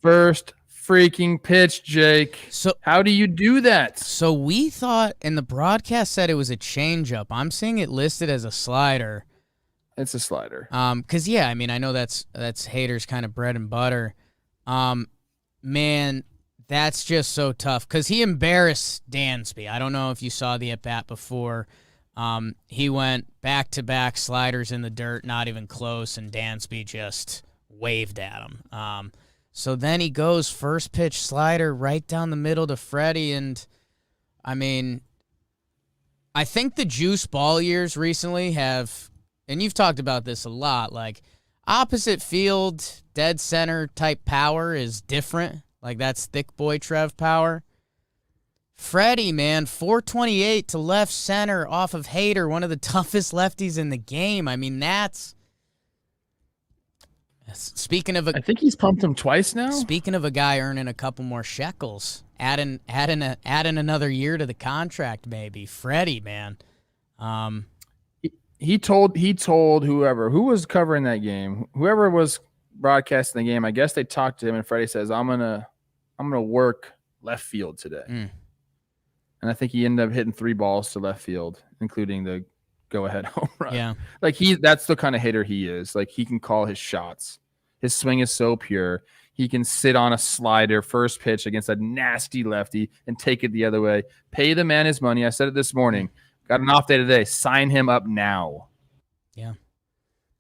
First freaking pitch, Jake. so How do you do that? so we thought, and the broadcast said it was a changeup. I'm seeing it listed as a slider. It's a slider. Cause yeah, I mean I know that's haters kind of bread and butter. Man, that's just so tough. Cause he embarrassed Dansby. I don't know if you saw the at bat before. He went back-to-back sliders in the dirt, not even close, and Dansby just waved at him. So then he goes first pitch slider right down the middle to Freddie, and I mean, I think the juice ball years recently have, and you've talked about this a lot, like opposite field, dead center type power is different. Like that's thick boy Trev power. Freddie, man, 428 to left center off of Hader, one of the toughest lefties in the game. I mean, that's speaking of I think he's pumped him twice now. speaking of a guy earning a couple more shekels, adding another year to the contract, maybe. Freddie, man. He told who was covering that game, whoever was broadcasting the game. I guess they talked to him, and Freddie says, "I'm gonna work left field today." And I think he ended up hitting 3 balls to left field, including the go-ahead home run. Yeah. Like that's the kind of hitter he is. Like he can call his shots. His swing is so pure. He can sit on a slider first pitch against a nasty lefty and take it the other way. Pay the man his money. I said it this morning. Got an off day today. Sign him up now. Yeah.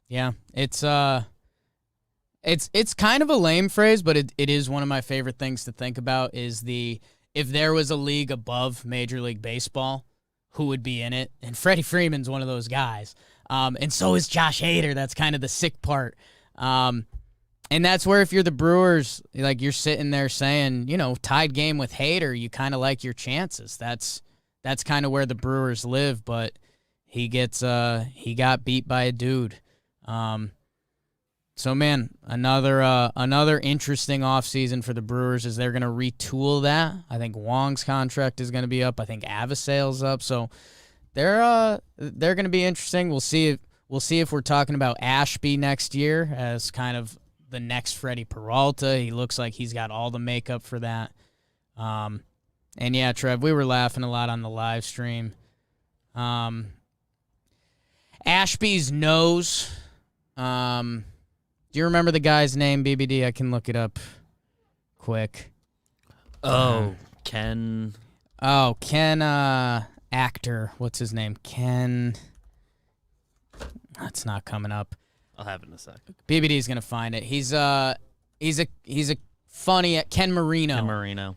Yeah. It's kind of a lame phrase, but it is one of my favorite things to think about is if there was a league above Major League Baseball, who would be in it? And Freddie Freeman's one of those guys. And so is Josh Hader. That's kind of the sick part. And that's where if you're the Brewers, like you're sitting there saying, tied game with Hader, you kind of like your chances. That's kind of where the Brewers live, but he got beat by a dude. So, man, another interesting offseason for the Brewers is they're going to retool that. I think Wong's contract is going to be up. I think Avisail's up. So they're going to be interesting. We'll see if we're talking about Ashby next year as kind of the next Freddie Peralta. He looks like he's got all the makeup for that. And yeah, Trev, we were laughing a lot on the live stream. Ashby's nose. Do you remember the guy's name, BBD? I can look it up quick. Ken. Oh, Ken, actor. What's his name? Ken. That's not coming up. I'll have it in a sec. BBD's gonna find it. He's a funny Ken Marino. Ken Marino.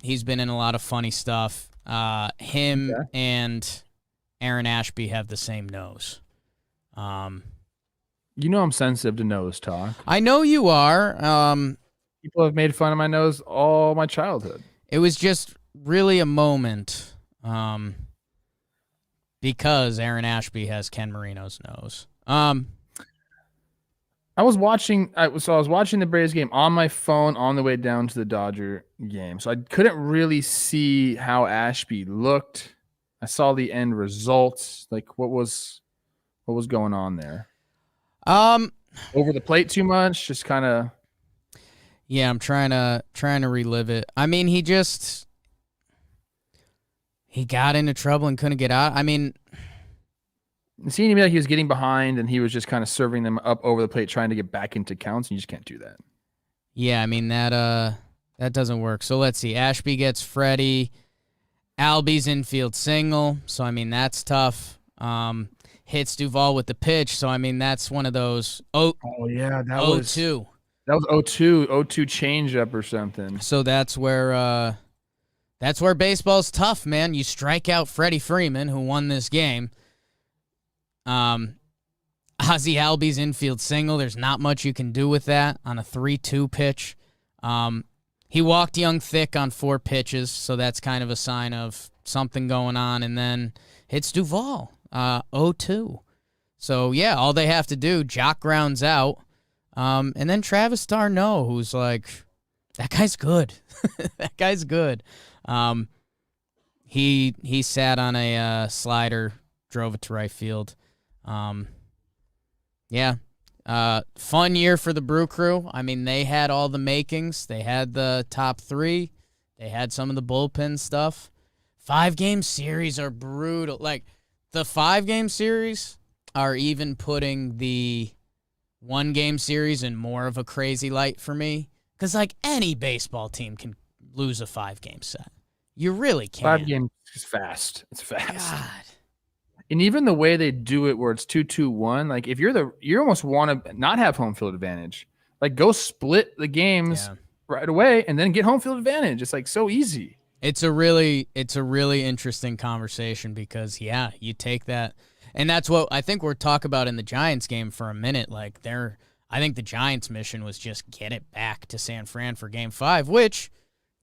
He's been in a lot of funny stuff. Him and Aaron Ashby have the same nose. I'm sensitive to nose talk. I know you are. People have made fun of my nose all my childhood. It was just really a moment because Aaron Ashby has Ken Marino's nose. I was watching the Braves game on my phone on the way down to the Dodger game. So I couldn't really see how Ashby looked. I saw the end results. Like what was going on there? Over the plate too much, just kind of. Yeah, I'm trying to relive it. I mean, he got into trouble and couldn't get out. I mean, it seemed to me like he was getting behind and he was just kind of serving them up over the plate, trying to get back into counts, and you just can't do that. Yeah, I mean that doesn't work. So let's see. Ashby gets Freddie. Albies infield single. So I mean that's tough. Hits Duvall with the pitch. So I mean that's one of those. Oh yeah, that 0-2. That was 0-2 changeup or something. So that's where baseball's tough, man. You strike out Freddie Freeman, who won this game. Ozzie Albies infield single. There's not much you can do with that on a 3-2 pitch. He walked Young thick on 4 pitches, so that's kind of a sign of something going on. And then hits Duvall, 0-2. So, yeah, all they have to do, Jock grounds out. And then Travis d'Arnaud, who's like, that guy's good. That guy's good. He sat on a slider, drove it to right field. Fun year for the Brew Crew. I mean, they had all the makings. They had the top 3. They had some of the bullpen stuff. 5-game series are brutal. Like, the 5-game series are even putting the 1-game series in more of a crazy light for me. Because, like, any baseball team can lose a 5-game set. You really can. 5 games is fast. It's fast. God. And even the way they do it where it's 2-2-1, like if you almost want to not have home field advantage. Like go split the games right away and then get home field advantage. It's like so easy. It's a really interesting conversation because you take that, and that's what I think we're talking about in the Giants game for a minute. Like I think the Giants' mission was just get it back to San Fran for Game 5, which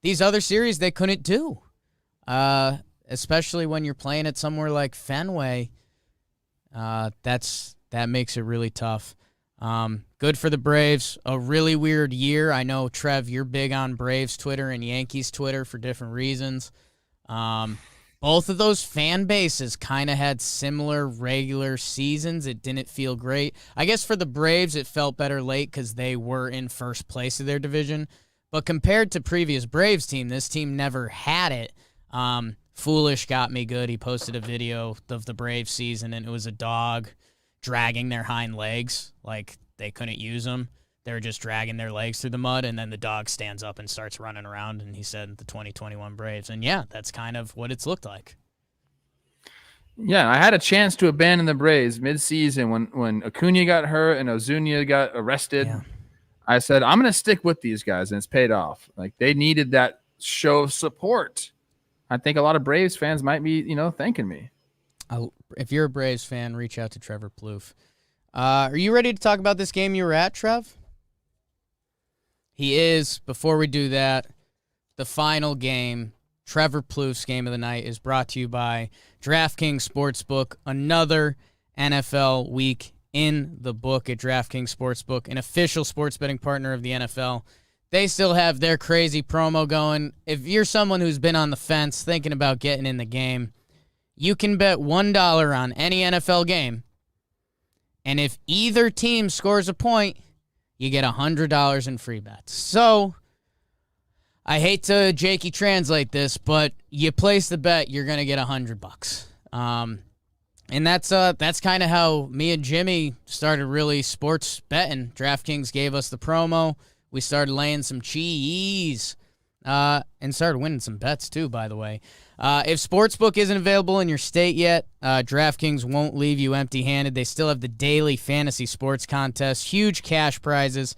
these other series they couldn't do. Especially when you're playing it somewhere like Fenway, that makes it really tough. Good for the Braves. A really weird year. I know, Trev, you're big on Braves Twitter and Yankees Twitter for different reasons. Both of those fan bases kind of had similar regular seasons. It didn't feel great. I guess for the Braves, it felt better late because they were in first place of their division. But compared to previous Braves team, this team never had it. Foolish got me good. He posted a video of the Braves season, and it was a dog dragging their hind legs. Like, they couldn't use them. They were just dragging their legs through the mud, and then the dog stands up and starts running around, and he said the 2021 Braves. And, yeah, that's kind of what it's looked like. Yeah, I had a chance to abandon the Braves mid-season when Acuna got hurt and Ozuna got arrested. Yeah. I said, I'm going to stick with these guys, and it's paid off. Like, they needed that show of support. I think a lot of Braves fans might be, thanking me. If you're a Braves fan, reach out to Trevor Plouffe. Are you ready to talk about this game you were at, Trev? He is. Before we do that, the final game, Trevor Plouffe's game of the night, is brought to you by DraftKings Sportsbook. Another NFL week in the book at DraftKings Sportsbook, an official sports betting partner of the NFL. They still have their crazy promo going. If you're someone who's been on the fence thinking about getting in the game, you can bet $1 on any NFL game. And if either team scores a point, you get $100 in free bets. So, I hate to Jakey translate this, but you place the bet, you're going to get $100. And that's kind of how me and Jimmy started really sports betting. DraftKings gave us the promo. We started laying some cheese and started winning some bets, too, by the way. If Sportsbook isn't available in your state yet, DraftKings won't leave you empty-handed. They still have the daily fantasy sports contest, huge cash prizes.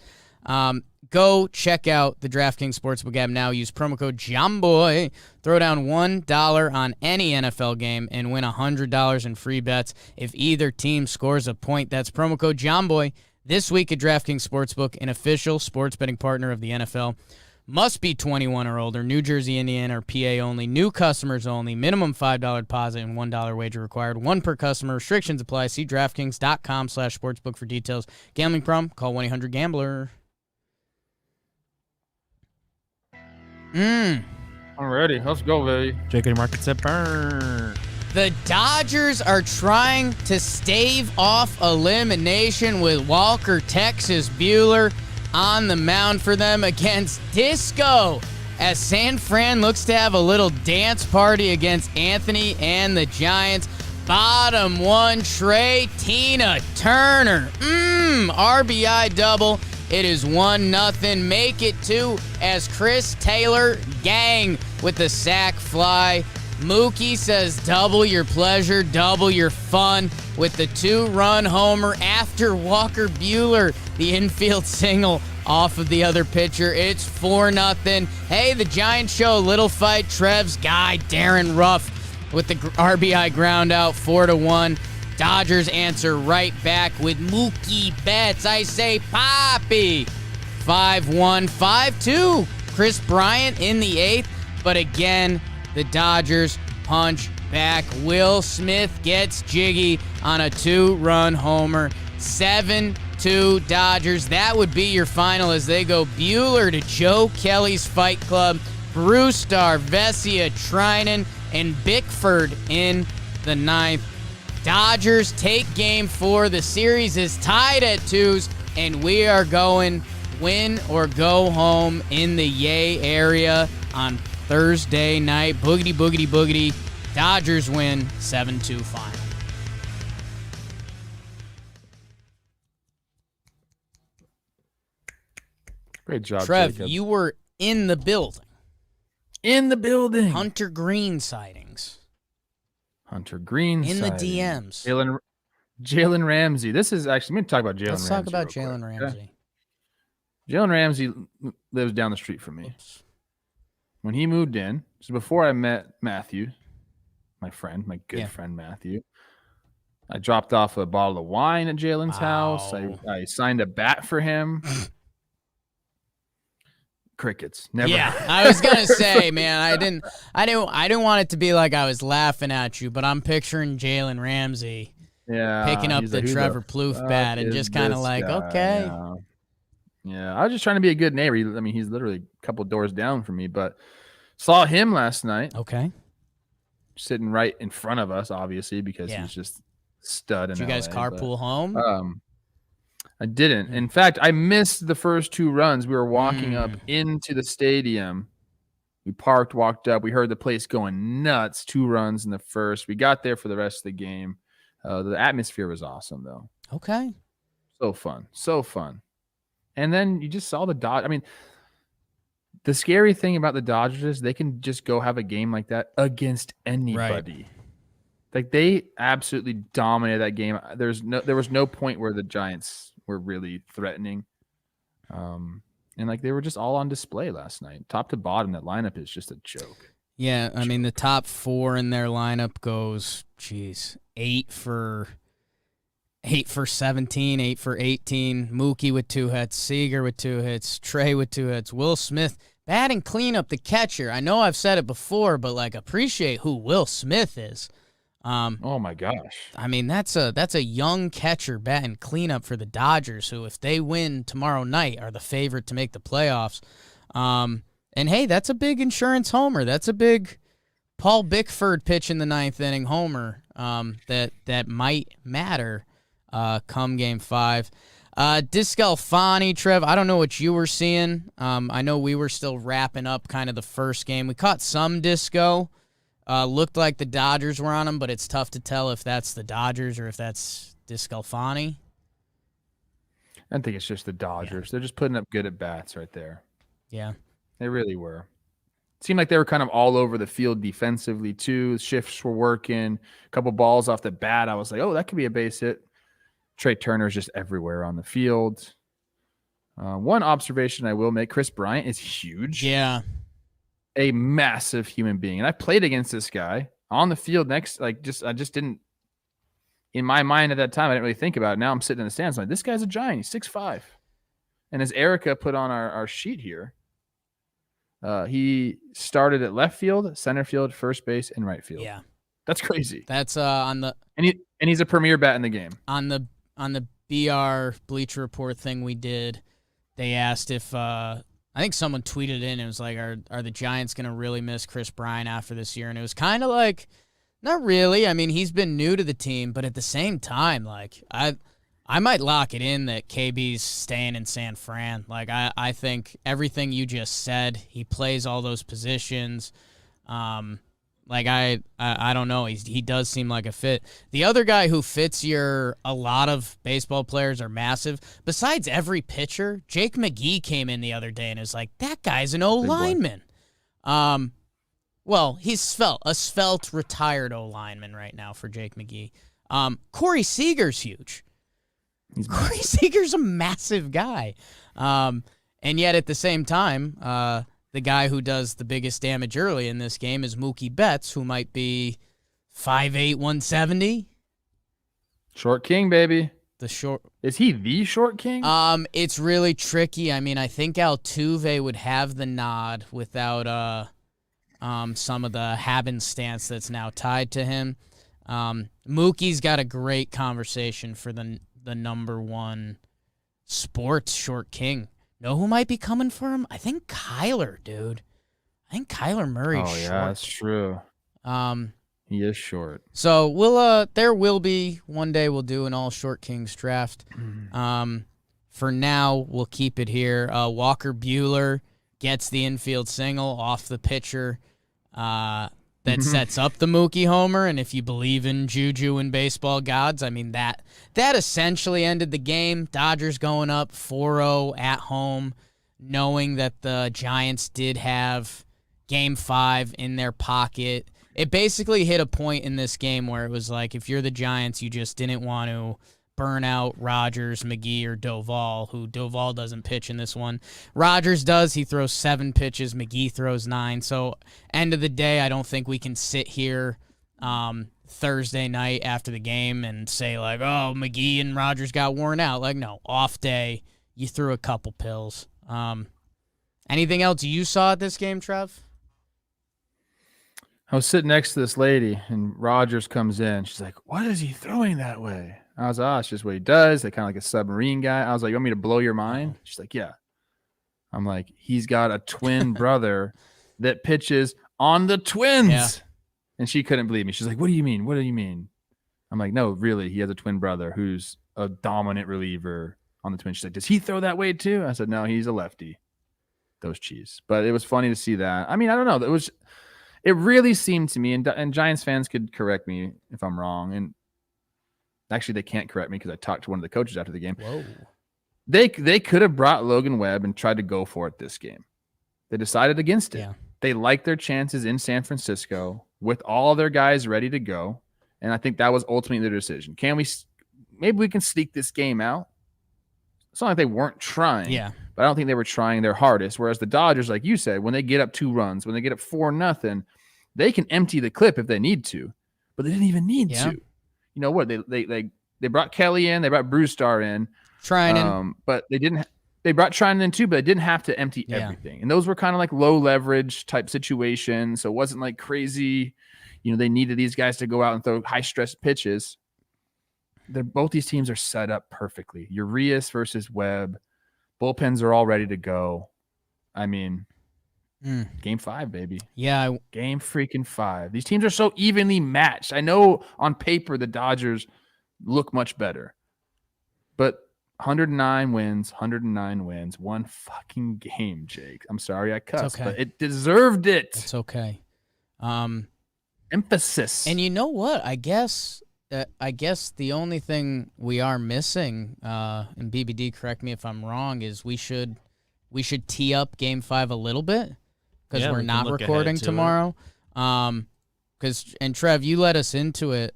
Go check out the DraftKings Sportsbook app now. Use promo code JOMBOY. Throw down $1 on any NFL game and win $100 in free bets if either team scores a point. That's promo code JOMBOY. This week at DraftKings Sportsbook, an official sports betting partner of the NFL. Must be 21 or older. New Jersey, Indiana, or PA only. New customers only. Minimum $5 deposit and $1 wager required. One per customer. Restrictions apply. See DraftKings.com/sportsbook for details. Gambling problem? Call 1-800-GAMBLER. I'm ready. Let's go, baby. JK Market said burn. The Dodgers are trying to stave off elimination with Walker Texas Buehler on the mound for them against Disco, as San Fran looks to have a little dance party against Anthony and the Giants. Bottom one, Trey Tina Turner. RBI double. It is 1-0. Make it 2 as Chris Taylor gang with the sac fly. Mookie says double your pleasure, double your fun with the 2-run homer after Walker Buehler, the infield single off of the other pitcher. It's 4-0. Hey, the Giants show a little fight. Trev's guy, Darren Ruff, with the RBI ground out, 4-1. Dodgers answer right back with Mookie Betts. I say Poppy. 5-1, 5-2. Chris Bryant in the 8th. But again, the Dodgers punch back. Will Smith gets jiggy on a 2-run homer. 7-2 Dodgers. That would be your final as they go Bueller to Joe Kelly's Fight Club. Brewstar, Vesia, Trinan, and Bickford in the 9th. Dodgers take game 4. The series is tied at 2s, and we are going win or go home in the Yay area on Thursday night. Boogity, boogity, boogity. Dodgers win 7-2 final. Great job, Trev, Jacob. you were in the building. In the building. Hunter Green sightings. Hunter Green In the sighting. DMs. Jalen Ramsey. This is actually, I'm going to talk about Jalen Ramsey. Let's talk about real Jalen quick, Ramsey. okay? Jalen Ramsey lives down the street from me. Oops. When he moved in, so before I met Matthew, my friend, my good friend Matthew, I dropped off a bottle of wine at Jalen's house. I signed a bat for him. Crickets. Never. Yeah, I was gonna say, man, I didn't want it to be like I was laughing at you, but I'm picturing Jalen Ramsey picking up the Trevor Plouffe bat and just kind of like, guy? okay. Yeah, I was just trying to be a good neighbor. I mean, he's literally a couple doors down from me, but saw him last night. Okay. Sitting right in front of us, obviously, because he's just stud. Did you guys carpool home? I didn't. In fact, I missed the first 2 runs. We were walking up into the stadium. We parked, walked up. We heard the place going nuts. 2 runs in the first. We got there for the rest of the game. The atmosphere was awesome, though. Okay. So fun. So fun. And then you just saw the Dodgers. I mean, the scary thing about the Dodgers is they can just go have a game like that against anybody. Right. Like, they absolutely dominated that game. There was no point where the Giants were really threatening. And like, they were just all on display last night. Top to bottom, that lineup is just a joke. Yeah, I mean, the top 4 in their lineup goes, 8 for 17, 8 for 18. Mookie with 2 hits, Seager with 2 hits, Trey with 2 hits, Will Smith batting cleanup, the catcher. I know I've said it before, but like, appreciate who Will Smith is. Oh my gosh! I mean, that's a young catcher batting cleanup for the Dodgers, who, if they win tomorrow night, are the favorite to make the playoffs. And hey, that's a big insurance homer. That's a big Paul Bickford pitch in the 9th inning homer. That might matter. Come game 5. Discalfani, Trev, I don't know what you were seeing. I know we were still wrapping up kind of the first game. We caught some disco. Looked like the Dodgers were on him, but it's tough to tell if that's the Dodgers or if that's Discalfani. I think it's just the Dodgers. Yeah. They're just putting up good at-bats right there. Yeah. They really were. It seemed like they were kind of all over the field defensively, too. Shifts were working. A couple balls off the bat. I was like, oh, that could be a base hit. Trey Turner's just everywhere on the field. One observation I will make, Chris Bryant is huge. Yeah. A massive human being. And I played against this guy on the field I just didn't, in my mind at that time, I didn't really think about it. Now I'm sitting in the stands. I'm like, this guy's a giant. He's 6'5". And as Erica put on our sheet here, he started at left field, center field, first base, and right field. Yeah. That's crazy. That's on the and he's a premier bat in the game. On the BR Bleacher Report thing we did, they asked if I think someone tweeted in, it was like, are the Giants going to really miss Chris Bryant after this year? And it was kind of like, not really. I mean, he's been new to the team, but at the same time, like, I might lock it in that KB's staying in San Fran. Like, I think everything you just said, he plays all those positions. Like, I don't know. He does seem like a fit. The other guy who fits a lot of baseball players are massive. Besides every pitcher, Jake McGee came in the other day and was like, that guy's an O-lineman. Well, he's a svelte retired O-lineman right now for Jake McGee. Corey Seager's huge. Corey Seager's a massive guy. And yet at the same time, the guy who does the biggest damage early in this game is Mookie Betts, who might be 5'8", 170. Short king, baby. The short. Is he the short king? It's really tricky. I mean, I think Altuve would have the nod without some of the happenstance that's now tied to him. Mookie's got a great conversation for the number one sports short king. Know who might be coming for him? I think Kyler, dude. I think Kyler Murray's short. Yeah, that's true. He is short. So we'll there will be one day we'll do an all short kings draft. For now, we'll keep it here. Walker Buehler gets the infield single off the pitcher. That sets up the Mookie homer, and if you believe in juju and baseball gods, I mean that essentially ended the game. Dodgers going up 4-0 at home, knowing that the Giants did have Game 5 in their pocket. It basically hit a point in this game where it was like, if you're the Giants, you just didn't want to burn out Rogers, McGee, or Doval, who Doval doesn't pitch in this one. Rogers does. He throws 7 pitches. McGee throws 9. So, end of the day, I don't think we can sit here Thursday night after the game and say, like, oh, McGee and Rogers got worn out. Like, no, off day, you threw a couple pills. Anything else you saw at this game, Trev? I was sitting next to this lady, and Rogers comes in. She's like, what is he throwing that way? I was like, it's just what he does. They kind of like a submarine guy. I was like, you want me to blow your mind? She's like, yeah. I'm like, he's got a twin brother that pitches on the Twins. Yeah. And she couldn't believe me. She's like, what do you mean? What do you mean? I'm like, no, really. He has a twin brother who's a dominant reliever on the Twins. She's like, does he throw that way too? I said, no, he's a lefty. Those cheese. But it was funny to see that. I mean, I don't know. It really seemed to me, and Giants fans could correct me if I'm wrong. And actually, they can't correct me because I talked to one of the coaches after the game. Whoa. They could have brought Logan Webb and tried to go for it this game. They decided against it. Yeah. They liked their chances in San Francisco with all their guys ready to go. And I think that was ultimately their decision. Maybe we can sneak this game out? It's not like they weren't trying. Yeah. But I don't think they were trying their hardest. Whereas the Dodgers, like you said, when they get up 2 runs, when they get up 4-0, they can empty the clip if they need to. But they didn't even need to. You know what? They brought Kelly in, they brought Brewstar in. Trinan. But they didn't. They brought Trinan in too, but they didn't have to empty everything. And those were kind of like low leverage type situations. So it wasn't like crazy. You know, they needed these guys to go out and throw high stress pitches. Both these teams are set up perfectly. Urias versus Webb. Bullpens are all ready to go. I mean, Game 5, baby. Yeah. Game freaking 5. These teams are so evenly matched. I know on paper the Dodgers look much better. But 109 wins, one fucking game, Jake. I'm sorry I cussed, but it deserved it. It's okay. Emphasis. And you know what? I guess the only thing we are missing, and BBD, correct me if I'm wrong, is we should tee up Game 5 a little bit because we're not recording tomorrow. And Trev, you led us into it.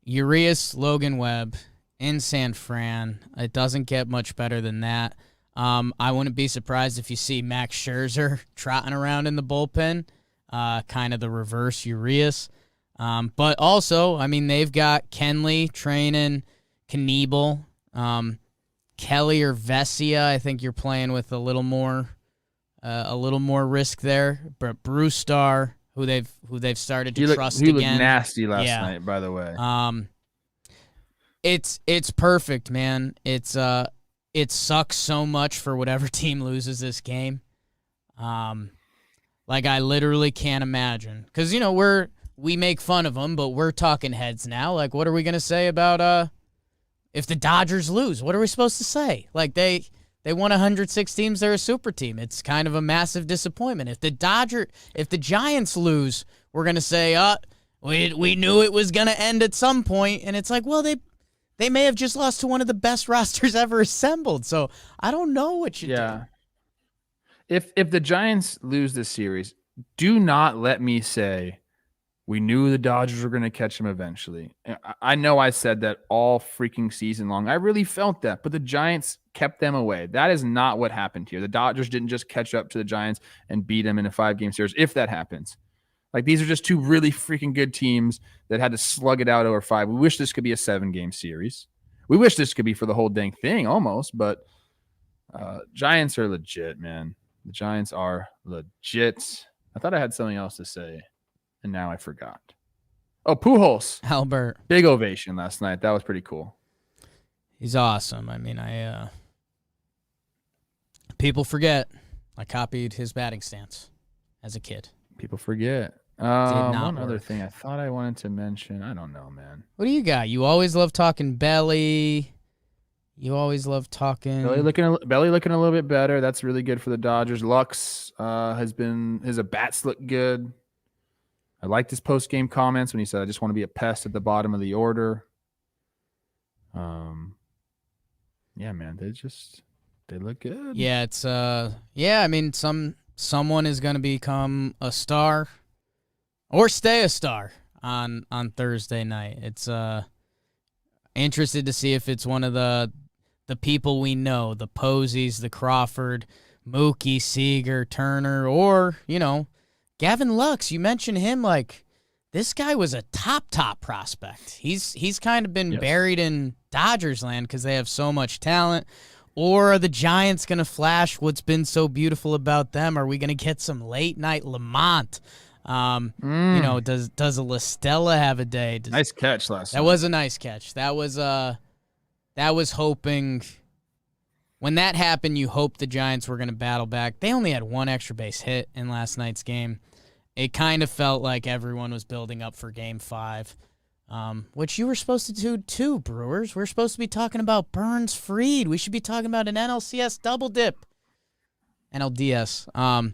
Urias, Logan Webb in San Fran. It doesn't get much better than that. I wouldn't be surprised if you see Max Scherzer trotting around in the bullpen, kind of the reverse Urias. But also, I mean, they've got Kenley, Trinan, Knievel, Kelly or Vesia. I think you're playing with a little more risk there. But Brewstar, who they've started to trust again. He looked nasty last night, by the way. It's perfect, man. It sucks so much for whatever team loses this game. Like I literally can't imagine, because you know we make fun of them, but we're talking heads now. Like, what are we gonna say about if the Dodgers lose? What are we supposed to say? Like they won 106 teams, they're a super team. It's kind of a massive disappointment. If the Giants lose, we're gonna say, we knew it was gonna end at some point, and it's like, well, they may have just lost to one of the best rosters ever assembled. So I don't know what you do. If the Giants lose this series, do not let me say we knew the Dodgers were going to catch them eventually. I know I said that all freaking season long. I really felt that, but the Giants kept them away. That is not what happened here. The Dodgers didn't just catch up to the Giants and beat them in a 5-game series, if that happens. Like, these are just two really freaking good teams that had to slug it out over 5. We wish this could be a 7-game series. We wish this could be for the whole dang thing almost, but Giants are legit, man. The Giants are legit. I thought I had something else to say, and now I forgot. Oh, Pujols. Albert. Big ovation last night. That was pretty cool. He's awesome. I mean, people forget I copied his batting stance as a kid. People forget. One other thing I thought I wanted to mention. I don't know, man. What do you got? You always love talking belly. You always love talking. Belly looking a little bit better. That's really good for the Dodgers. Lux his bats look good. I liked his post game comments when he said, "I just want to be a pest at the bottom of the order." Yeah, man, they look good. Yeah, it's I mean, someone is going to become a star or stay a star on Thursday night. It's interested to see if it's one of the people we know, the Posies, the Crawford, Mookie, Seager, Turner, or, Gavin Lux. You mentioned him, like, this guy was a top prospect. He's kind of been buried in Dodgers land because they have so much talent. Or are the Giants going to flash what's been so beautiful about them? Are we going to get some late night Lamont? Does a La Stella have a day? Nice catch last night. That was a nice catch. That was hoping. When that happened, you hoped the Giants were going to battle back. They only had one extra base hit in last night's game. It kind of felt like everyone was building up for Game 5, which you were supposed to do too, Brewers. We're supposed to be talking about Burns-Fried. We should be talking about an NLCS double dip. NLDS.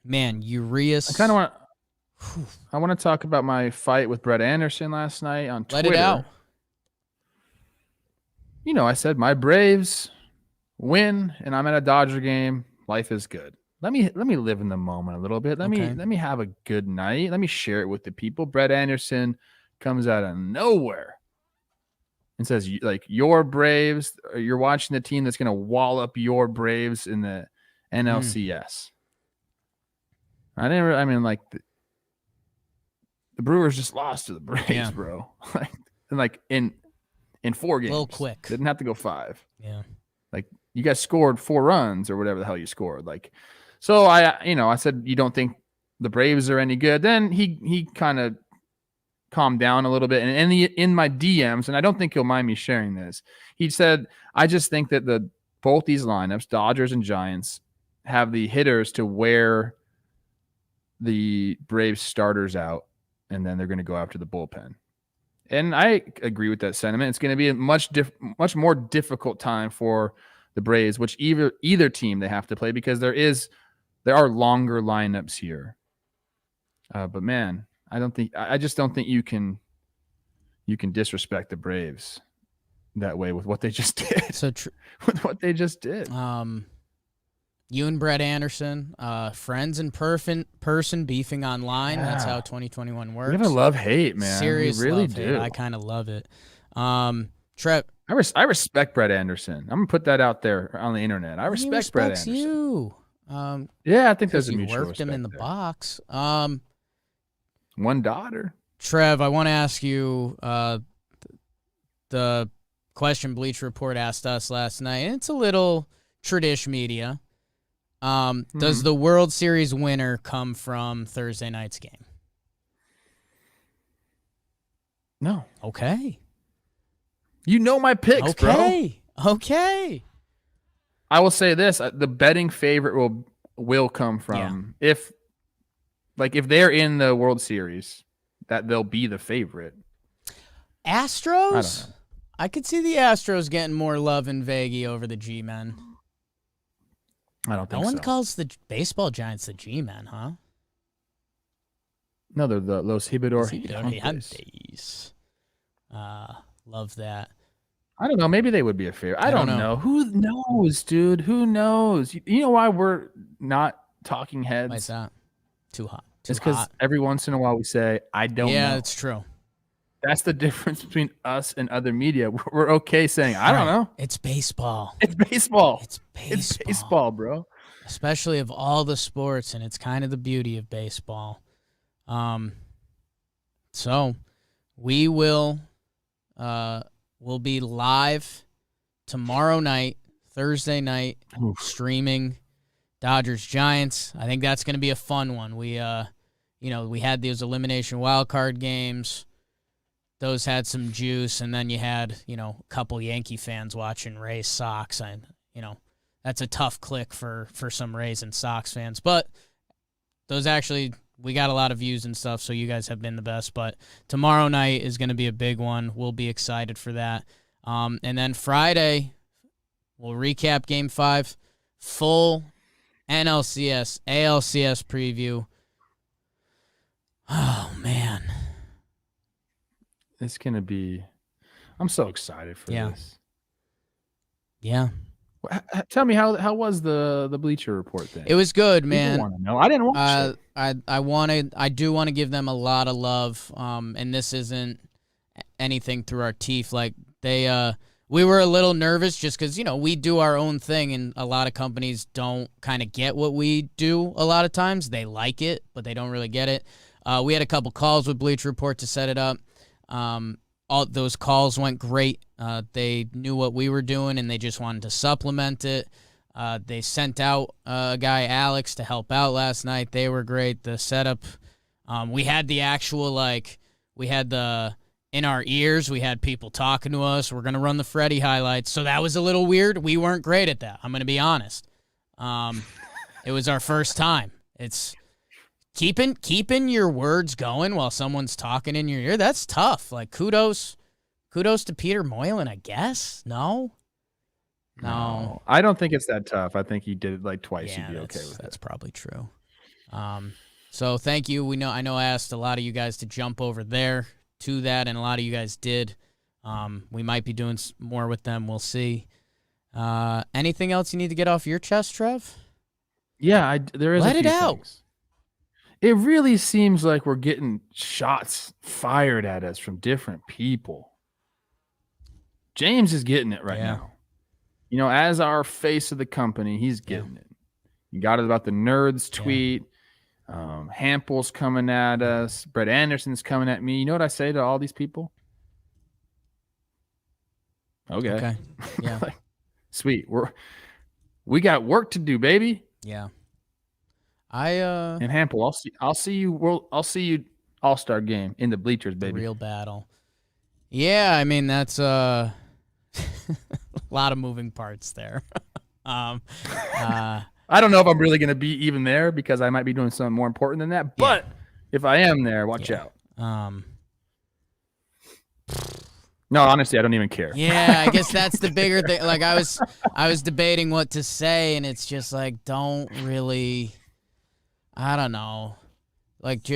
Man, Urias. I want to talk about my fight with Brett Anderson last night on Twitter. Let it out. I said my Braves win, and I'm at a Dodger game. Life is good. Let me live in the moment a little bit. Let me have a good night. Let me share it with the people. Brett Anderson comes out of nowhere and says, like, your Braves, you're watching the team that's going to wallop your Braves in the NLCS. The Brewers just lost to the Braves, bro. In 4 games. A little quick. Didn't have to go 5. Yeah. Like, you guys scored 4 runs or whatever the hell you scored. Like, so I said, you don't think the Braves are any good? Then he kind of calmed down a little bit. And in my DMs, and I don't think he'll mind me sharing this, he said, I just think that both these lineups, Dodgers and Giants, have the hitters to wear the Braves starters out, and then they're going to go after the bullpen. And I agree with that sentiment. It's going to be a much more difficult time for the Braves, which either team they have to play, because there are longer lineups here. But man, I just don't think you can disrespect the Braves that way with what they just did. So with what they just did. You and Brett Anderson, friends in person, beefing online. Yeah. That's how 2021 works. We have a love-hate, man. Serious we really love-hate. do. I kind of love it. Trev, I respect Brett Anderson. I'm gonna put that out there on the internet. I respect Brett Anderson. You. I think there's a mutual worked him in the there. box. One daughter. Trev, I want to ask you the question Bleacher Report asked us last night. And it's a little Tradish media. Does the World Series winner come from Thursday night's game? No. Okay. You know my picks, bro. Okay. I will say this: the betting favorite will come from if they're in the World Series, that they'll be the favorite. Astros? I could see the Astros getting more love in Vegas over the G-men. I don't think so. No one calls the baseball giants the G-men, huh? No, they're the Los Hibidor Gigantes. Love that. I don't know. Maybe they would be a favorite. I don't know. Who knows, dude? Who knows? You know why we're not talking heads? Why's that? Too hot. It's because every once in a while we say, I don't know. Yeah, it's true. That's the difference between us and other media. We're okay saying, I don't know. It's baseball. It's baseball. It's baseball. It's baseball, bro. Especially of all the sports, and it's kind of the beauty of baseball. So we will we'll be live tomorrow night, Thursday night, streaming Dodgers Giants. I think that's going to be a fun one. We we had those elimination wildcard games. Those had some juice, and then you had, a couple Yankee fans watching Rays Sox. And, that's a tough click for some Rays and Sox fans. But those actually, we got a lot of views and stuff, so you guys have been the best. But tomorrow night is going to be a big one. We'll be excited for that. And then Friday, we'll recap Game 5, full NLCS, ALCS preview. Oh, man. It's going to be – I'm so excited for this. Yeah. Tell me, how was the Bleacher Report thing? It was good, man. People want to know. I didn't watch it. I do want to give them a lot of love. And this isn't anything through our teeth. Like we were a little nervous just because, we do our own thing, and a lot of companies don't kind of get what we do a lot of times. They like it, but they don't really get it. We had a couple calls with Bleacher Report to set it up. All those calls went great. They knew what we were doing, and they just wanted to supplement it. They sent out a guy, Alex, to help out last night. They were great. The setup, we had the actual, in our ears, we had people talking to us. We're going to run the Freddie highlights. So that was a little weird. We weren't great at that. I'm going to be honest. It was our first time. It's keeping your words going while someone's talking in your ear. That's tough. Like, kudos to Peter Moylan, I guess. No. I don't think it's that tough. I think he did it like twice. Yeah, You'd be okay with that's probably true. So thank you. I know I asked a lot of you guys to jump over there to that, and a lot of you guys did. We might be doing more with them. We'll see. Anything else you need to get off your chest, Trev? Yeah, there is. Let a it few out. Things. It really seems like we're getting shots fired at us from different people. James is getting it right now. As our face of the company, he's getting it. You got it about the Nerds tweet. Hampel's coming at us. Brett Anderson's coming at me. You know what I say to all these people? Okay. Yeah. Sweet. We got work to do, baby. Yeah. And Hampel, I'll see you All-Star game in the bleachers, baby. Real battle. Yeah, I mean that's a lot of moving parts there. I don't know if I'm really going to be even there because I might be doing something more important than that. But if I am there, watch out. No, honestly, I don't even care. Yeah, I guess that's the bigger thing. Like I was debating what to say, and it's just like, don't really. I don't know. Like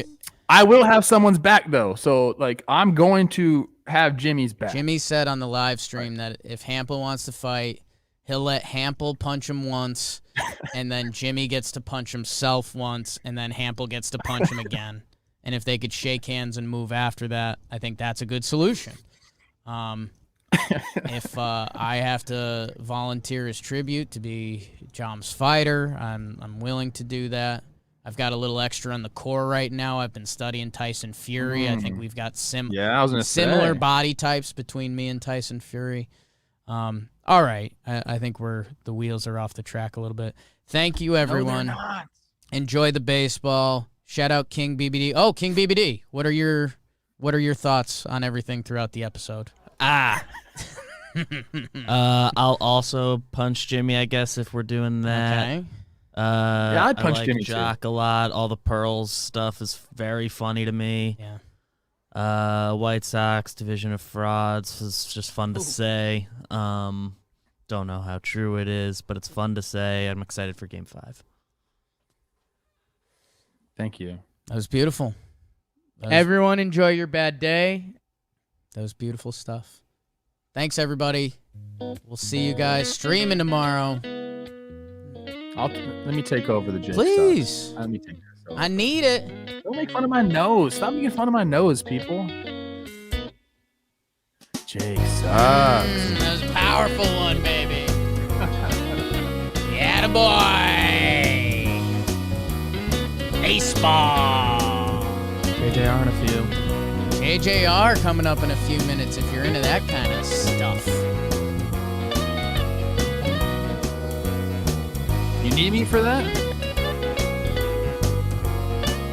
I will have someone's back though, so I'm going to have Jimmy's back. Jimmy said on the live stream that if Hampel wants to fight, he'll let Hampel punch him once, and then Jimmy gets to punch himself once, and then Hampel gets to punch him again. And if they could shake hands and move after that, I think that's a good solution. If I have to volunteer as tribute to be Jom's fighter, I'm willing to do that. I've got a little extra on the core right now. I've been studying Tyson Fury. I think we've got similar body types between me and Tyson Fury. All right. I think the wheels are off the track a little bit. Thank you, everyone. No, they're not. Enjoy the baseball. Shout out King BBD. Oh, King BBD. What are your thoughts on everything throughout the episode? I'll also punch Jimmy, I guess, if we're doing that. Okay. I'd punch I like Jimmy Jock too. a lot. All the Pearls stuff is very funny to me. Yeah. White Sox Division of Frauds is just fun to say. Don't know how true it is, but it's fun to say. I'm excited for Game 5. Thank you. That was beautiful. Everyone enjoy your bad day. That was beautiful stuff. Thanks, everybody. We'll see you guys streaming tomorrow. Let me take over the Jake Please. Stuff. Let me take this over. I need it. Don't make fun of my nose. Stop making fun of my nose, people. Jake sucks. That was a powerful one, baby. Yeah, boy. Baseball. JJR in a few. JJR coming up in a few minutes if you're into that kind of stuff. You need me for that?